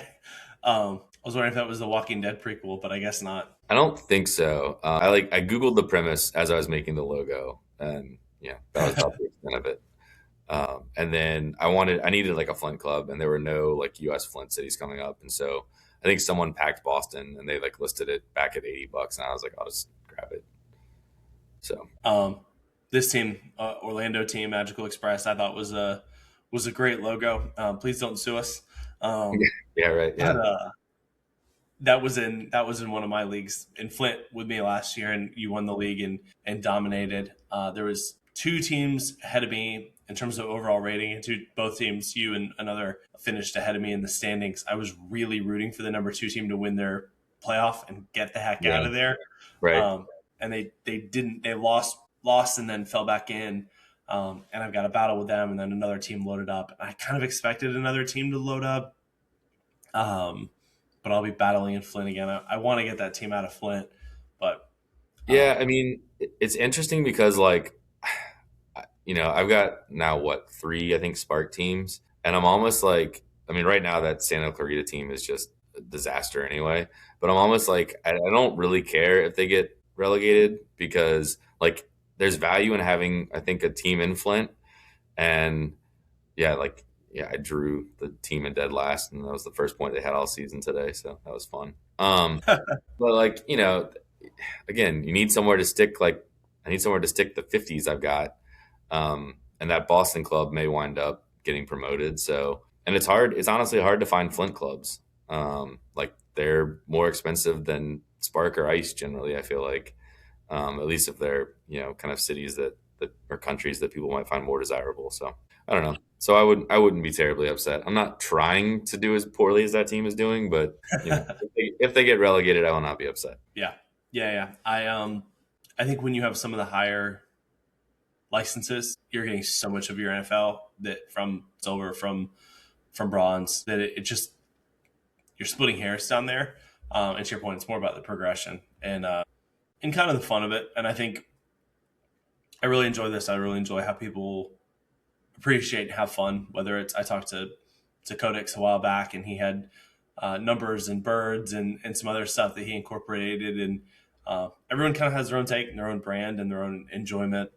I was wondering if that was the Walking Dead prequel, but I guess not. I don't think so. I googled the premise as I was making the logo, and that was about the extent of it. And then I needed like a Flint club, and there were no like U.S. Flint cities coming up, and so I think someone packed Boston, and they like listed it back at $80, and I was like, I'll just grab it. So Um, this team, Orlando team, Magical Express, I thought was a great logo. Please don't sue us. Um, yeah, right, but yeah, that was in one of my leagues in Flint with me last year, and you won the league and dominated. There was two teams ahead of me in terms of overall rating, and both teams, you and another, finished ahead of me in the standings. I was really rooting for the number two team to win their playoff and get the heck yeah, out of there. right. And they didn't. They lost and then fell back in. And I've got a battle with them, and then another team loaded up. I kind of expected another team to load up, um, but I'll be battling in Flint again. I want to get that team out of Flint, but Yeah, um, I mean, it's interesting because like I've got now what, three, I think, Spark teams, and I'm almost like, I mean, right now that Santa Clarita team is just a disaster anyway. But I'm almost like, I don't really care if they get relegated because like there's value in having, I think, a team in Flint, and I drew the team in dead last, and that was the first point they had all season today, so that was fun. But like again, you need somewhere to stick. Like I need somewhere to stick the 50s I've got, and that Boston club may wind up getting promoted. So, and it's hard. It's honestly hard to find Flint clubs. Like they're more expensive than Spark or Ice generally. I feel like, at least if they're kind of cities that or countries that people might find more desirable. So I don't know. So I wouldn't be terribly upset. I'm not trying to do as poorly as that team is doing, but if they get relegated, I will not be upset. yeah, yeah. I think when you have some of the higher licenses, you're getting so much of your NFL that from silver, from bronze, that it just you're splitting hairs down there. And to your point, it's more about the progression and kind of the fun of it. And I think I really enjoy this. I really enjoy how people appreciate and have fun. Whether it's I talked to Codex a while back, and he had numbers and birds and some other stuff that he incorporated. And everyone kind of has their own take and their own brand and their own enjoyment.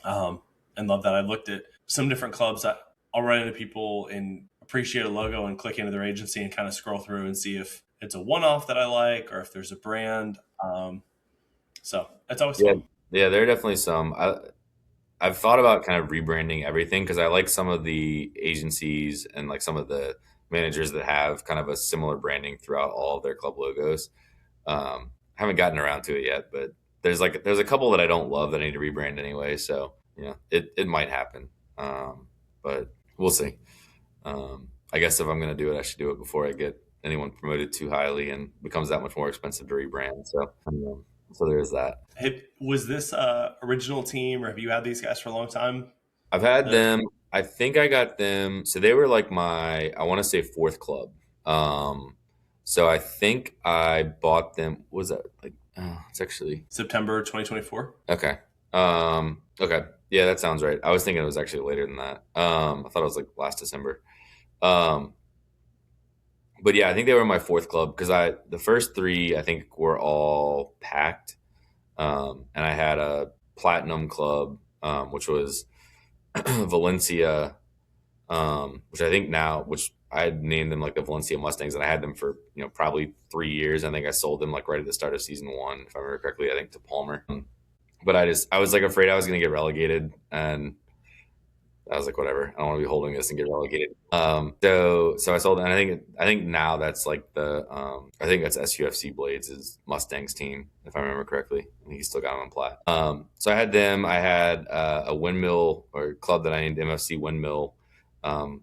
And love that. I've looked at some different clubs that I'll run into people and appreciate a logo and click into their agency and kind of scroll through and see if it's a one-off that I like or if there's a brand. So that's always Yeah, fun. yeah, there are definitely some. I've thought about kind of rebranding everything because I like some of the agencies and like some of the managers that have kind of a similar branding throughout all of their club logos. Haven't gotten around to it yet, but there's a couple that I don't love that I need to rebrand anyway. So it might happen, but we'll see. I guess if I'm going to do it, I should do it before I get anyone promoted too highly and becomes that much more expensive to rebrand. So there's that. Was this original team, or have you had these guys for a long time? I've had The them. I think I got them. So they were like I want to say fourth club. Um, so I think I bought them. Was that like? Oh, it's actually September 2024. okay. Okay. Yeah, that sounds right. I was thinking it was actually later than that. I thought it was like last December. Um, but yeah, I think they were my fourth club because the first three I think were all packed. And I had a platinum club, which was Valencia, which I think now, which I had named them like the Valencia Mustangs, and I had them for probably 3 years. I think I sold them like right at the start of season one, if I remember correctly. I think to Palmer, but I was like afraid I was going to get relegated, and I was like, whatever, I don't want to be holding this and get relegated. So I sold it, and I think now that's like I think that's SUFC Blades' Mustangs team, if I remember correctly. I think he's still got them on plat. So I had them. I had a windmill or club that I named MFC Windmill,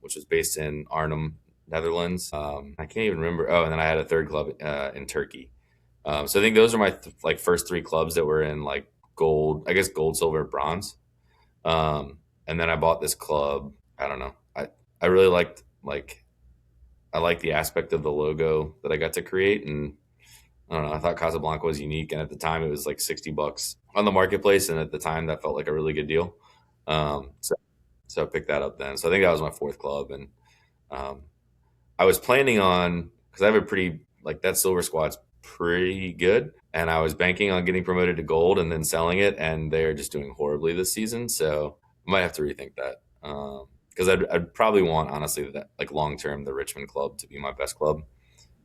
which was based in Arnhem, Netherlands. I can't even remember. Oh, and then I had a third club in Turkey. So I think those are my like first three clubs that were in like gold. I guess gold, silver, bronze. And then I bought this club. I don't know. I really liked I liked the aspect of the logo that I got to create, and I don't know. I thought Casablanca was unique, and at the time it was like $60 on the marketplace, and at the time that felt like a really good deal. So I picked that up then. So I think that was my fourth club, and um, I was planning on because I have a pretty like that silver squad's pretty good, and I was banking on getting promoted to gold and then selling it, and they're just doing horribly this season. So I might have to rethink that because I'd probably want honestly that like long term the Richmond club to be my best club.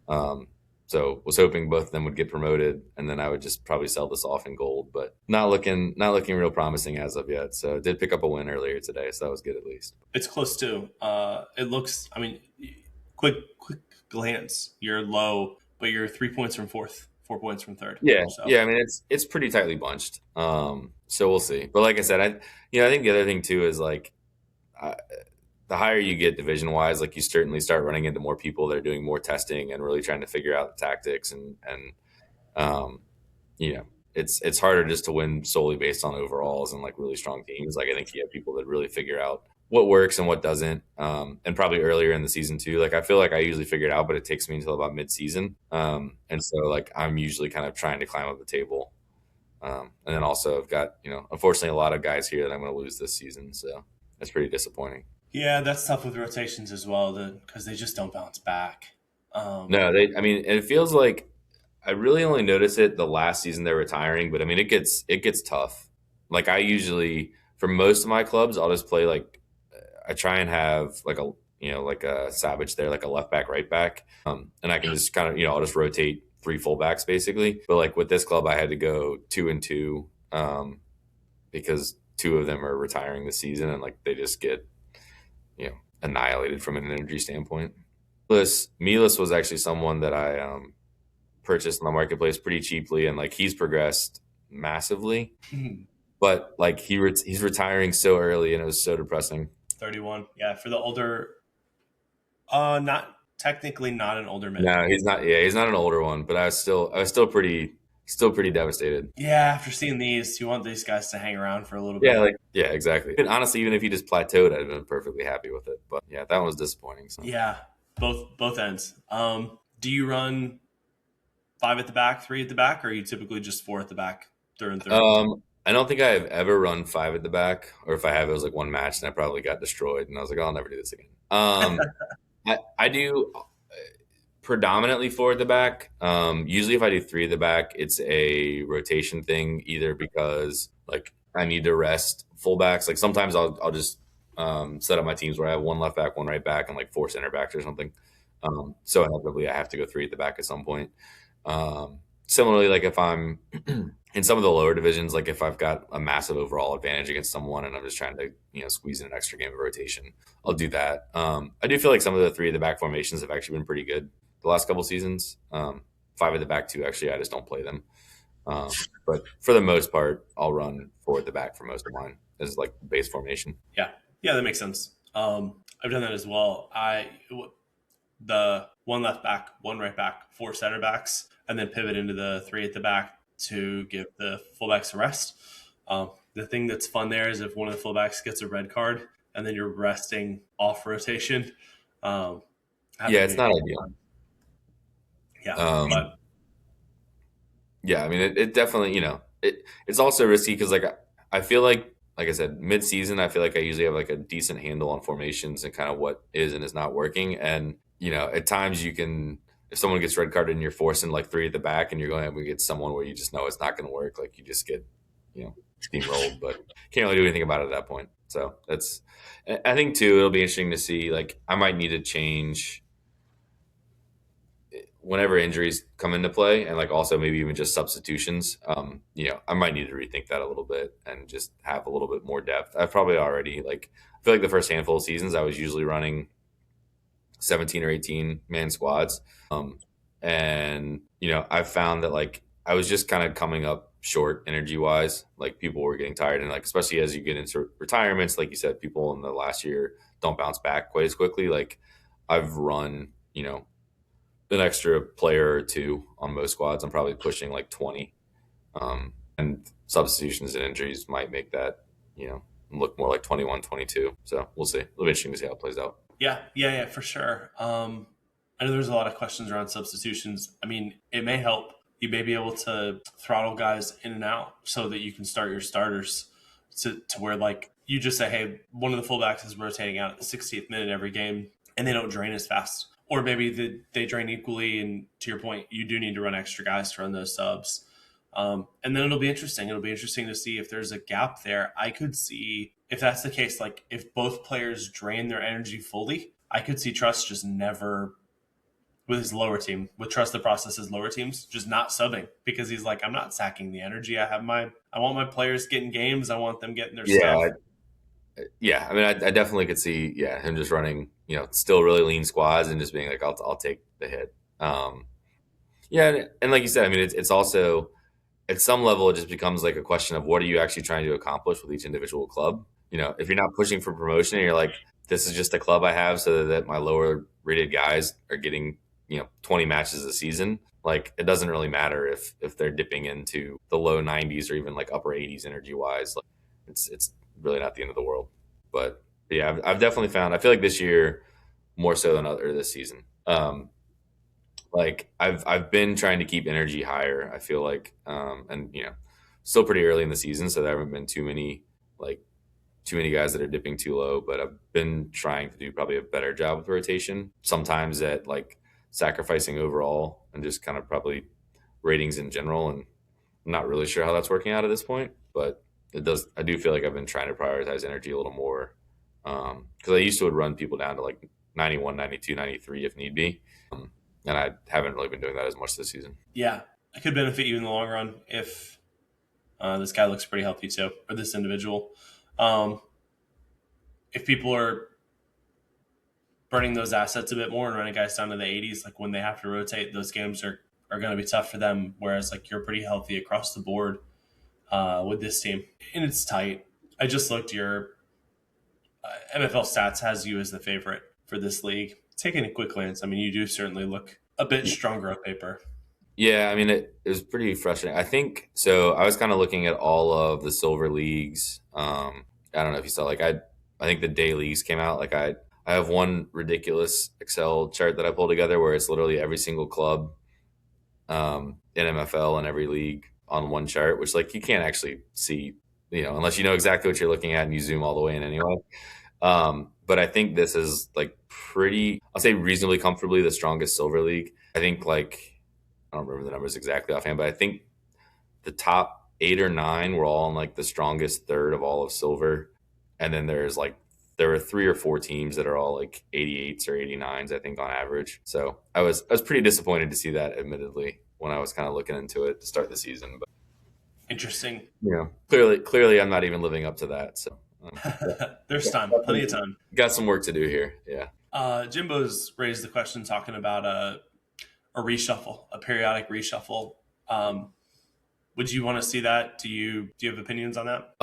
Um, so was hoping both of them would get promoted, and then I would just probably sell this off in gold, but not looking real promising as of yet. So did pick up a win earlier today, so that was good at least. It's close too. It looks. I mean, quick glance, you're low, but you're 3 points from fourth, 4 points from third. Yeah, So yeah. I mean, it's pretty tightly bunched. So we'll see. But like I said, I think the other thing too is like uh, the higher you get division wise, like you certainly start running into more people that are doing more testing and really trying to figure out the tactics and um, you know, it's harder just to win solely based on overalls and like really strong teams. Like I think you have people that really figure out what works and what doesn't. And probably earlier in the season too. Like I feel like I usually figure it out, but it takes me until about mid season. And so like I'm usually kind of trying to climb up the table. And then also I've got, unfortunately a lot of guys here that I'm going to lose this season. So that's pretty disappointing. yeah, that's tough with rotations as well, because they just don't bounce back. Um, No, I mean, it feels like I really only notice it the last season they're retiring, but I mean, it gets tough. Like I usually, for most of my clubs, I'll just play like I try and have like like a Savage there, like a left back, right back, and I can just kind of I'll just rotate three fullbacks basically. But like with this club, I had to go 2 and 2 because two of them are retiring this season, and like they just get annihilated from an energy standpoint. Milas was actually someone that I purchased in the marketplace pretty cheaply, and like he's progressed massively. But like he's retiring so early, and it was so depressing. 31. Yeah, for the older, not technically not an older mid. No, he's not. Yeah, he's not an older one, but I was still pretty devastated. Yeah, after seeing these, you want these guys to hang around for a little Yeah, bit. like yeah, exactly. And honestly, even if he just plateaued, I'd have been perfectly happy with it. But yeah, that one was disappointing. So Yeah, both ends. Do you run five at the back, three at the back, or are you typically just four at the back, third and third? I don't think I have ever run five at the back, or if I have, it was like one match, and I probably got destroyed, and I was like, oh, I'll never do this again. I do. predominantly four at the back. Usually, if I do three at the back, it's a rotation thing, either because like I need to rest fullbacks. Like sometimes I'll just set up my teams where I have one left back, one right back, and like four center backs or something. So inevitably, I have to go three at the back at some point. Similarly, like if I'm in some of the lower divisions, like if I've got a massive overall advantage against someone and I'm just trying to squeeze in an extra game of rotation, I'll do that. I do feel like some of the three at the back formations have actually been pretty good the last couple seasons. Five at the back too. Actually, I just don't play them. But for the most part, I'll run four at the back for most of mine as like base formation. Yeah, yeah, that makes sense. I've done that as well. The one left back, one right back, four center backs, and then pivot into the three at the back to give the fullbacks a rest. The thing that's fun there is if one of the fullbacks gets a red card and then you're resting off rotation. Yeah, it's not ideal. Yeah, but yeah, I mean, it definitely, it's also risky because I feel like I said, mid season, I feel like I usually have like a decent handle on formations and kind of what is and is not working. And at times you can, if someone gets red carded and you're forcing like three at the back and you're going to get someone where you just know it's not going to work, like you just get, steamrolled, but can't really do anything about it at that point. So I think too, it'll be interesting to see, like I might need to change whenever injuries come into play and like also maybe even just substitutions. I might need to rethink that a little bit and just have a little bit more depth. I've probably already I feel like the first handful of seasons I was usually running 17 or 18 man squads. And I've found that like I was just kind of coming up short energy wise. Like people were getting tired, and like especially as you get into retirements, like you said, people in the last year don't bounce back quite as quickly. Like I've run, an extra player or two on most squads. I'm probably pushing like 20. And substitutions and injuries might make that, look more like 21, 22. So we'll see. It'll be interesting to see how it plays out. Yeah, for sure. I know there's a lot of questions around substitutions. I mean, it may help. You may be able to throttle guys in and out so that you can start your starters to where like you just say, hey, one of the fullbacks is rotating out at the 60th minute every game and they don't drain as fast. Or maybe they drain equally. And to your point, you do need to run extra guys to run those subs. And then it'll be interesting. It'll be interesting to see if there's a gap there. I could see if that's the case, like if both players drain their energy fully, I could see Trust just never, with his lower team, with Trust the process's lower teams, just not subbing because he's like, I'm not sacking the energy. I want my players getting games. I want them getting their stuff. I mean, I definitely could see, him just running, still really lean squads and just being like, I'll take the hit. And like you said, I mean, it's also at some level, it just becomes like a question of what are you actually trying to accomplish with each individual club. If you're not pushing for promotion and you're like, this is just a club I have so that my lower rated guys are getting 20 matches a season, like it doesn't really matter if they're dipping into the low 90s or even like upper 80s energy wise. Like it's really not the end of the world. But yeah, I've definitely found, I feel like this year more so than this season, like I've been trying to keep energy higher, I feel like, and still pretty early in the season, so there haven't been too many guys that are dipping too low, but I've been trying to do probably a better job with rotation, sometimes at like sacrificing overall and just kind of probably ratings in general. And I'm not really sure how that's working out at this point, but I do feel like I've been trying to prioritize energy a little more. Cause I used to would run people down to like 91, 92, 93 if need be. And I haven't really been doing that as much this season. Yeah. It could benefit you in the long run if this guy looks pretty healthy too, or this individual. If people are burning those assets a bit more and running guys down to the 80s, like when they have to rotate, those games are going to be tough for them. Whereas like you're pretty healthy across the board with this team, and it's tight. I just looked. Your NFL Stats has you as the favorite for this league. Taking a quick glance, I mean, you do certainly look a bit stronger on paper. Yeah, I mean, it was pretty frustrating. I think so. I was kind of looking at all of the silver leagues. I don't know if you saw. Like, I think the day leagues came out. Like, I have one ridiculous Excel chart that I pulled together where it's literally every single club in MFL and every league on one chart, which like you can't actually see, unless you know exactly what you're looking at and you zoom all the way in anyway. But I think this is like pretty, I'll say reasonably comfortably the strongest silver league. I think like I don't remember the numbers exactly offhand, but I think the top 8 or 9 were all in like the strongest third of all of silver, and then there were 3 or 4 teams that are all like 88s or 89s, I think, on average. So I was pretty disappointed to see that, admittedly, when I was kind of looking into it to start the season. But Interesting. clearly, I'm not even living up to that. So There's time, plenty of time. got some work to do here. Yeah. Jimbo's raised the question talking about a reshuffle, a periodic reshuffle. Would you want to see that? Do you have opinions on that?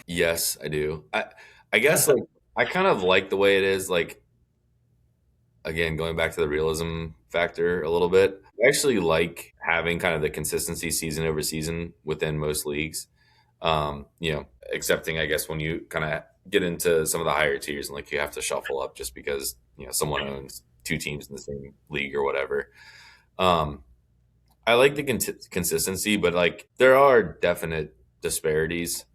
Yes, I do. I guess like I kind of like the way it is. Like again, going back to the realism factor a little bit, I actually like having kind of the consistency season over season within most leagues. Excepting I guess when you kind of get into some of the higher tiers and like you have to shuffle up just because someone owns 2 teams in the same league or whatever. Um, I like the consistency, but like there are definite disparities,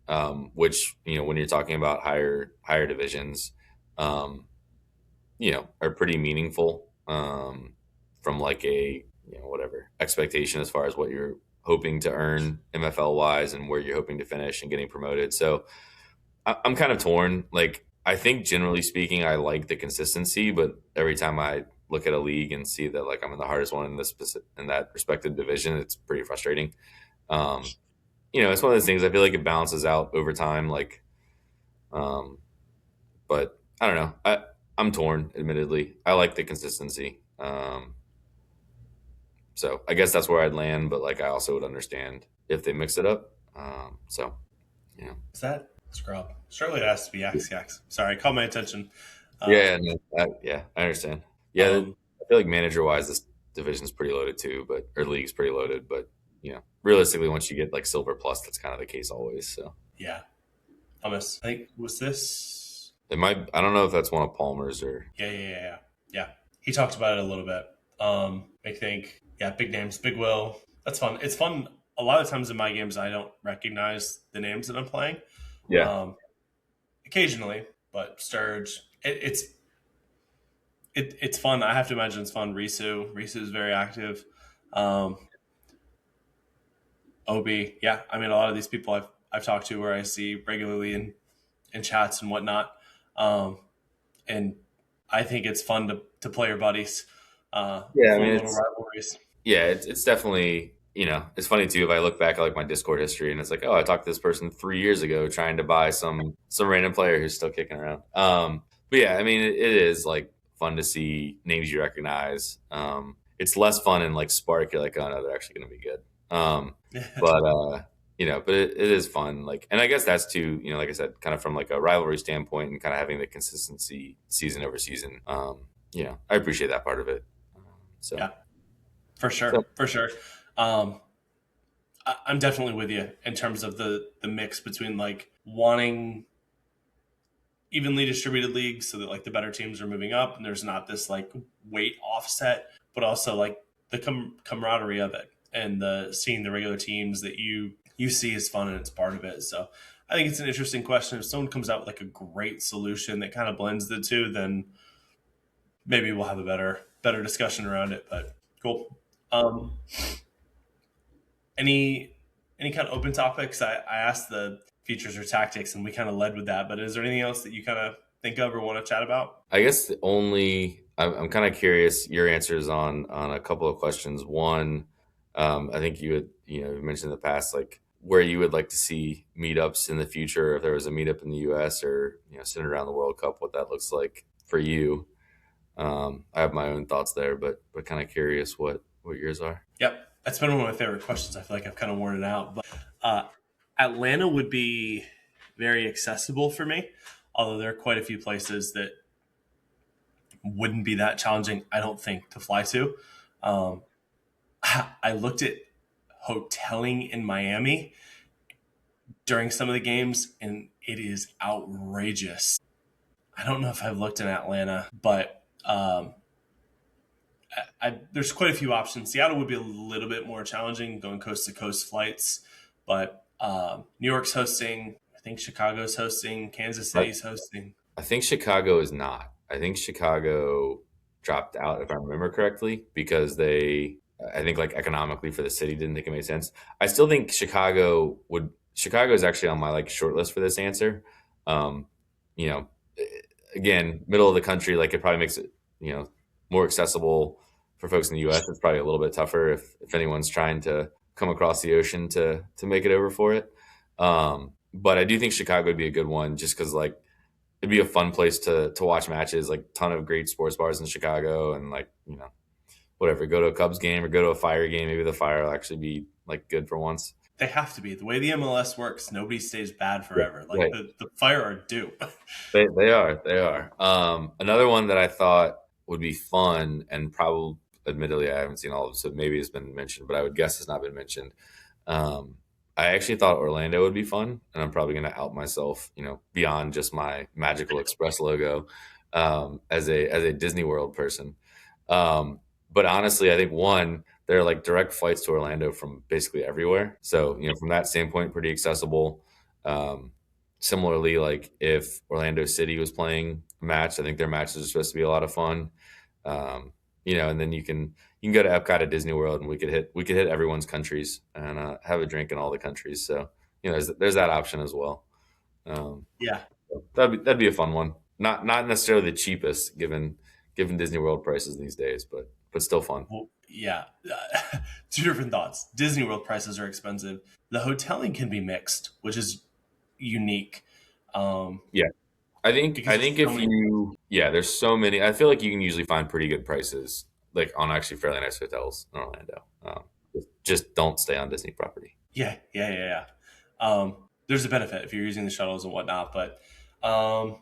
which when you're talking about higher divisions, um, are pretty meaningful from like a whatever expectation as far as what you're hoping to earn MFL wise and where you're hoping to finish and getting promoted. So I'm kind of torn. Like I think generally speaking, I like the consistency, but every time I look at a league and see that like I'm in the hardest one in in that respective division, it's pretty frustrating. Um, it's one of those things. I feel like it balances out over time. Like, but I don't know. I'm torn. Admittedly, I like the consistency. So I guess that's where I'd land. But like, I also would understand if they mix it up. So yeah. Is that scrub? Surely it has to be Yaks Yaks. Sorry, caught my attention. Yeah, Um, no, yeah, I understand. Yeah, um, I feel like manager wise, this division's pretty loaded too, but or league's pretty loaded. But realistically, once you get like silver plus, that's kind of the case always. So yeah, Thomas. I think was this. it might. I don't know if that's one of Palmer's or. Yeah. He talked about it a little bit. I think big names, Big Will. That's fun. It's fun. A lot of times in my games, I don't recognize the names that I'm playing. Yeah, Occasionally, but Sturge, it's fun. I have to imagine it's fun. Risu is very active. Um, Obi, yeah. I mean, a lot of these people I've talked to, where I see regularly in chats and whatnot, and I think it's fun to play your buddies. yeah. I Fun mean, little rivalries. yeah, it's definitely it's funny too if I look back at like my Discord history and it's like, oh, I talked to this person 3 years ago trying to buy some random player who's still kicking around. But yeah, I mean, it is like fun to see names you recognize. It's less fun in like Spark. You're like, oh no, they're actually going to be good. But but it is fun. Like, and I guess that's too, like I said, kind of from like a rivalry standpoint and kind of having the consistency season over season. I appreciate that part of it. So. Yeah, for So sure, for sure. Um, I'm definitely with you in terms of the mix between like wanting evenly distributed leagues so that like the better teams are moving up and there's not this like weight offset, but also like the camaraderie of it and the seeing the regular teams that you see is fun and it's part of it. So I think it's an interesting question. If someone comes out with like a great solution that kind of blends the two, then maybe we'll have a better discussion around it. But cool. Um, any kind of open topics? I asked the features or tactics, and we kind of led with that. But is there anything else that you kind of think of or want to chat about? I guess the only I'm kind of curious your answers on a couple of questions. One, I think you had mentioned in the past like where you would like to see meetups in the future if there was a meetup in the U.S. or centered around the World Cup, what that looks like for you. I have my own thoughts there, but kind of curious what yours are. Yep, that's been one of my favorite questions. I feel like I've kind of worn it out, but Atlanta would be very accessible for me. Although there are quite a few places that wouldn't be that challenging, I don't think, to fly to. Um, I looked at hoteling in Miami during some of the games, and it is outrageous. I don't know if I've looked in Atlanta, but there's quite a few options. Seattle would be a little bit more challenging going coast to coast flights, but New York's hosting. I think Chicago's hosting. Kansas I, City's hosting. I think Chicago is not. I think Chicago dropped out, if I remember correctly, because I think like economically for the city didn't think it made sense. I still think Chicago is actually on my like short list for this answer. Um, you know, again, middle of the country, like it probably makes it, more accessible for folks in the US. It's probably a little bit tougher if anyone's trying to come across the ocean to make it over for it. But I do think Chicago would be a good one just because like it'd be a fun place to watch matches, like ton of great sports bars in Chicago and like, whatever, go to a Cubs game or go to a Fire game. Maybe the Fire will actually be like good for once. They have to be. The way the MLS works, nobody stays bad Yeah, forever. Like right. the Fire are due. They are. Another one that I thought would be fun and probably, admittedly, I haven't seen all of it, so maybe it's been mentioned, but I would guess it's not been mentioned. Um, I actually thought Orlando would be fun, and I'm probably going to out myself, beyond just my Magical Express logo, as a Disney World person. Um, but honestly, I think one, there are like direct flights to Orlando from basically everywhere. So, from that standpoint, pretty accessible. Um, Similarly, like if Orlando City was playing a match, I think their matches are supposed to be a lot of fun. And then you can go to Epcot at Disney World, and we could hit everyone's countries and have a drink in all the countries. So there's that option as well. Um, Yeah. that'd be a fun one. Not necessarily the cheapest given Disney World prices these days, but still fun. Well, yeah. Two different thoughts. Disney World prices are expensive. The hoteling can be mixed, which is unique. Um, Yeah, I think because I there's think so if many. you yeah, there's so many. I feel like you can usually find pretty good prices, like on actually fairly nice hotels in Orlando. Just don't stay on Disney property. Yeah, yeah, yeah, yeah. There's a benefit if you're using the shuttles and whatnot, but um,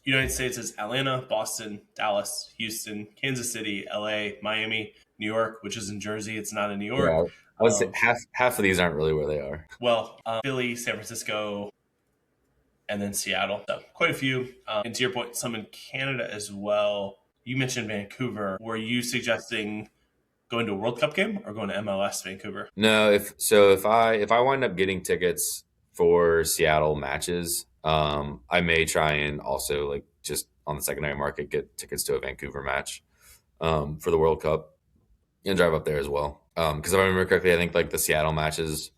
United States is Atlanta, Boston, Dallas, Houston, Kansas City, LA, Miami, New York, which is in Jersey. It's not in New Yeah, York. I would say Um, half of these aren't really where they are. Philly, San Francisco, and then Seattle. So quite a few. And to your point, some in Canada as well. You mentioned Vancouver. Were you suggesting going to a World Cup game or going to MLS Vancouver? No, if I wind up getting tickets for Seattle matches, I may try and also like just on the secondary market get tickets to a Vancouver match for the World Cup and drive up there as well. Because if I remember correctly, I think like the Seattle matches,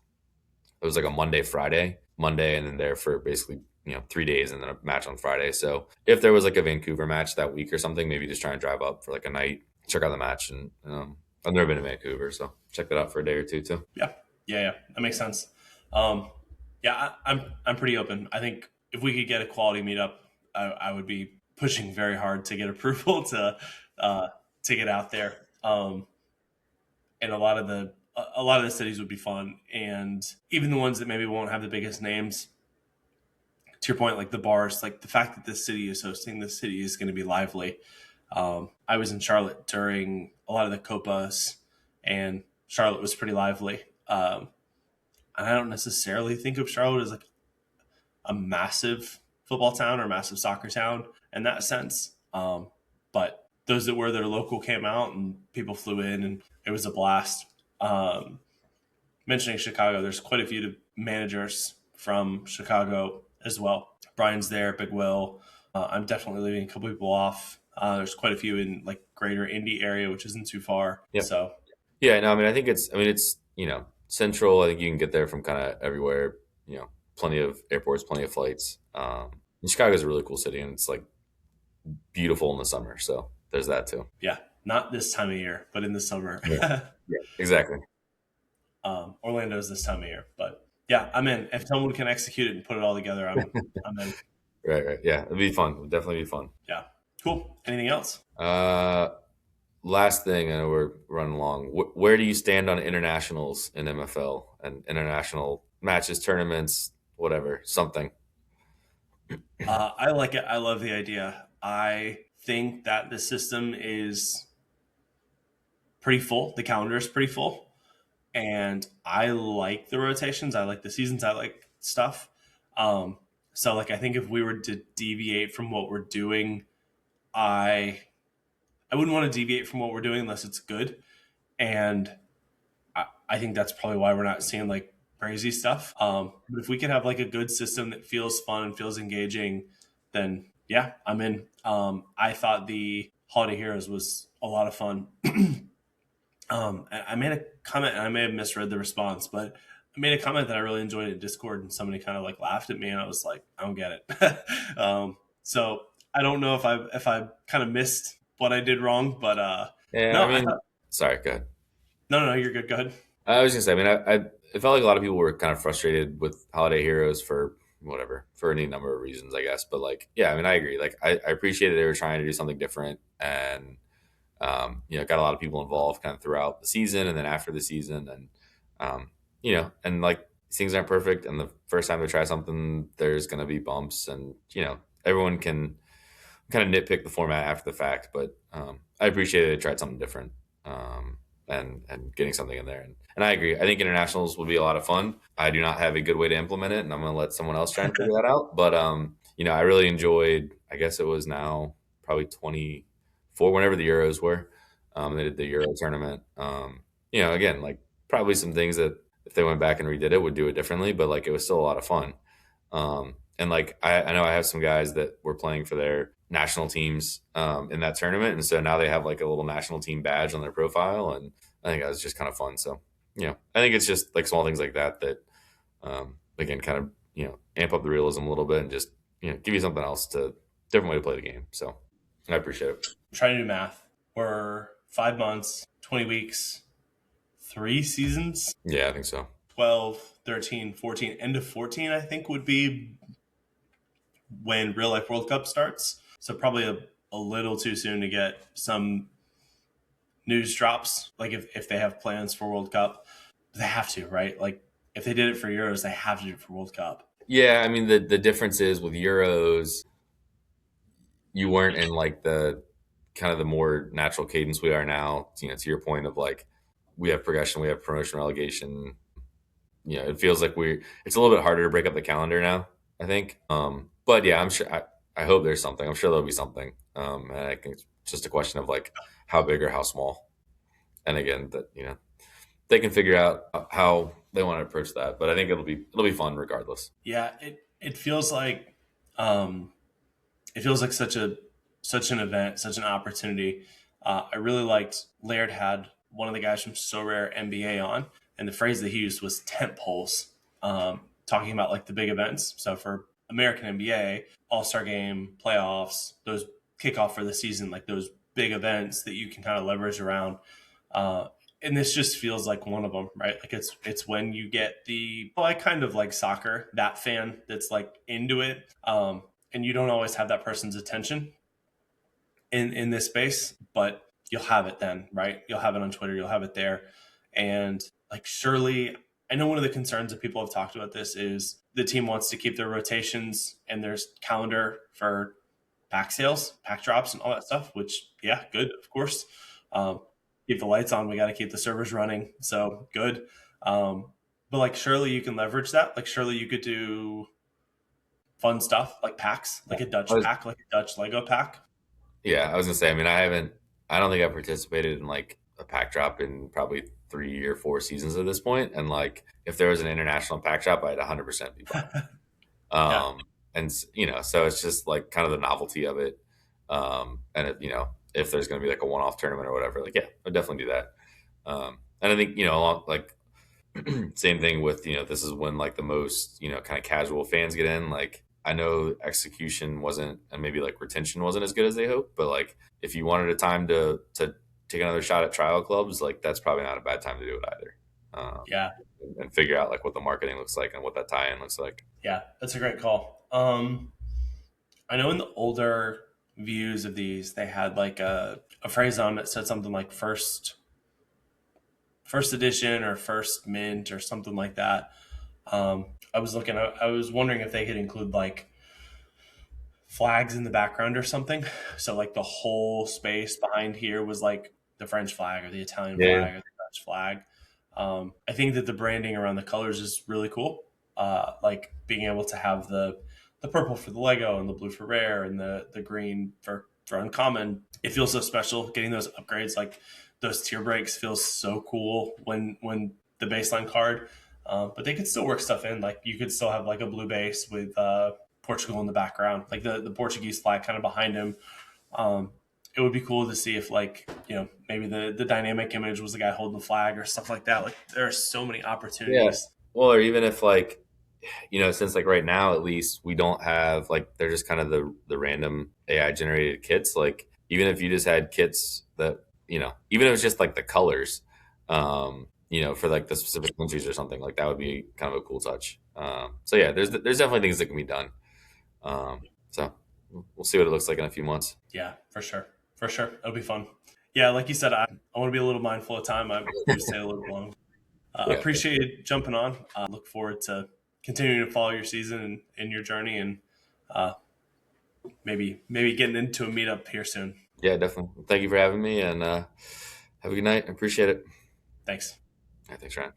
it was like a Monday, and then there for basically 3 days, and then a match on Friday. So if there was like a Vancouver match that week or something, maybe just try and drive up for like a night, check out the match, and I've never been to Vancouver, so check that out for a day or two too. Yeah, yeah, yeah. That makes sense. Um, yeah, I'm pretty open. I think if we could get a quality meetup, I would be pushing very hard to get approval uh, to get out there. And a lot of the cities would be fun, and even the ones that maybe won't have the biggest names. To your point, like the bars, like the fact that this city is hosting, this city is going to be lively. I was in Charlotte during a lot of the Copas, and Charlotte was pretty lively. And I don't necessarily think of Charlotte as like a massive football town or a massive soccer town in that sense. But those that were there local came out and people flew in, and it was a blast. Um, Mentioning Chicago, there's quite a few managers from Chicago as well. Brian's there, Big Will. I'm definitely leaving a couple people off. There's quite a few in like greater Indy area, which isn't too far. Yep. So Yeah, no, I mean it's central. I think you can get there from kind of everywhere. Plenty of airports, plenty of flights. And Chicago's a really cool city, and it's like beautiful in the summer. So there's that too. yeah, not this time of year, but in the summer. Yeah, yeah, exactly. Orlando's this time of year, but yeah, I'm in. If someone can execute it and put it all together, I'm in. Right, right. Yeah, it'd be fun. It'd definitely be fun. Yeah, cool. Anything else? Uh, Last thing, I know we're running long. Where do you stand on internationals in MFL and international matches, tournaments, whatever, something? I like it. I love the idea. I think that the system is pretty full. The calendar is pretty full, and I like the rotations. I like the seasons. I like stuff. Um, so, like, I think if we were to deviate from what we're doing, I I wouldn't want to deviate from what we're doing unless it's good. And I think that's probably why we're not seeing like crazy stuff. But if we could have like a good system that feels fun and feels engaging, then yeah, I'm in. I thought the Holiday Heroes was a lot of fun. I made a comment, and I may have misread the response, but I made a comment that I really enjoyed in Discord, and somebody kind of like laughed at me, and I was like, I don't get it. So I don't know if I kind of missed what I did wrong, but Yeah, no, I I mean, thought sorry, go ahead. no, you're good. Go ahead. I was gonna say, I mean, it felt like a lot of people were kind of frustrated with Holiday Heroes for whatever, for any number of reasons, I guess. But like, yeah, I mean, I agree. Like, I appreciated they were trying to do something different, and got a lot of people involved kind of throughout the season and then after the season, and and like things aren't perfect, and the first time they try something, there's gonna be bumps, and everyone can kind of nitpick the format after the fact, but I appreciated they tried something different. Um, and getting something in there. And I agree. I think internationals would be a lot of fun. I do not have a good way to implement it, and I'm going to let someone else try and figure that out. But I really enjoyed. I guess it was now probably 24, whenever the Euros were. They did the Euro tournament. Again, like probably some things that if they went back and redid it, would do it differently. But like it was still a lot of fun. And like I know I have some guys that were playing for their national teams in that tournament, and so now they have like a little national team badge on their profile, and I think that was just kind of fun. So I think it's just like small things like that that again kind of amp up the realism a little bit and just give you something else to different way to play the game. So I appreciate it. Trying to do math. We're 5 months, 20 weeks, 3 seasons, Yeah, I think so. 12, 13, 14. End of 14, I think, would be when real life World Cup starts. So probably a little too soon to get some news drops, like if they have plans for World Cup. They have to, right? Like if they did it for Euros, they have to do it for World Cup. Yeah, I mean the difference is with Euros, you weren't in like the kind of the more natural cadence we are now. To your point of like we have progression, we have promotion, relegation. It feels like it's a little bit harder to break up the calendar now, I think. But yeah, I'm sure. I hope there's something. I'm sure there'll be something. And I think it's just a question of like how big or how small. And again, that they can figure out how they want to approach that. But I think it'll be fun regardless. Yeah, um, it feels like such an event, such an opportunity. I really liked Laird had one of the guys from So Rare NBA on, and the phrase that he used was tent poles, talking about like the big events. So for American NBA, All Star Game, playoffs, those kick off for the season, like those big events that you can kind of leverage around. Uh, and this just feels like one of them, right? Like it's when you get I kind of like soccer, that fan that's like into it, and you don't always have that person's attention in this space, but you'll have it then, right? You'll have it on Twitter, you'll have it there, and like surely, I know one of the concerns that people have talked about this is the team wants to keep their rotations and their calendar for pack sales, pack drops, and all that stuff. Which, yeah, good, of course. Um, Keep the lights on. We got to keep the servers running. So good. But like, surely you can leverage that. Like, surely you could do fun stuff like packs, like a I Dutch was, pack, like a Dutch Lego pack. yeah, I was gonna say. I mean, I don't think I've participated in like a pack drop in probably 3 or 4 seasons at this point. And like, if there was an international pack drop, I'd 100% be buying. Yeah, And so it's just like kind of the novelty of it. And if there's going to be like a one-off tournament or whatever, like, yeah, I'd definitely do that. And I think, like same thing with, this is when like the most, kind of casual fans get in. Like, I know execution wasn't, and maybe like retention wasn't as good as they hoped, but like if you wanted a time to take another shot at trial clubs, like that's probably not a bad time to do it either. yeah, And figure out like what the marketing looks like and what that tie-in looks like. yeah. That's a great call. I know in the older views of these, they had like a phrase on that said something like first edition or first mint or something like that. I was wondering if they could include like flags in the background or something. So like the whole space behind here was like the French flag or the Italian Yeah. flag or the Dutch flag. I think that the branding around the colors is really cool. Like being able to have the purple for the Lego and the blue for rare and the green for uncommon. It feels so special getting those upgrades. Like those tier breaks feels so cool when the baseline card. But they could still work stuff in. Like you could still have like a blue base with Portugal in the background, like the Portuguese flag kind of behind him. Um, it would be cool to see if like, maybe the dynamic image was the guy holding the flag or stuff like that. Like there are so many Yeah. opportunities. Well, or even if like, since like right now at least we don't have like they're just kind of the random AI generated kits. Like even if you just had kits that even if it's just like the colors, for like the specific countries or something like that would be kind of a cool touch. So yeah, there's definitely things that can be done. So we'll see what it looks like in a few months. Yeah, for sure. For sure. It'll be fun. Yeah, like you said, I want to be a little mindful of time. I do stay a little long. Yeah, Appreciate you jumping on. Look forward to continuing to follow your season and your journey, and uh, maybe getting into a meetup here soon. yeah, definitely. Thank you for having me, and have a good night. I appreciate it. Thanks. All right, thanks, Ryan.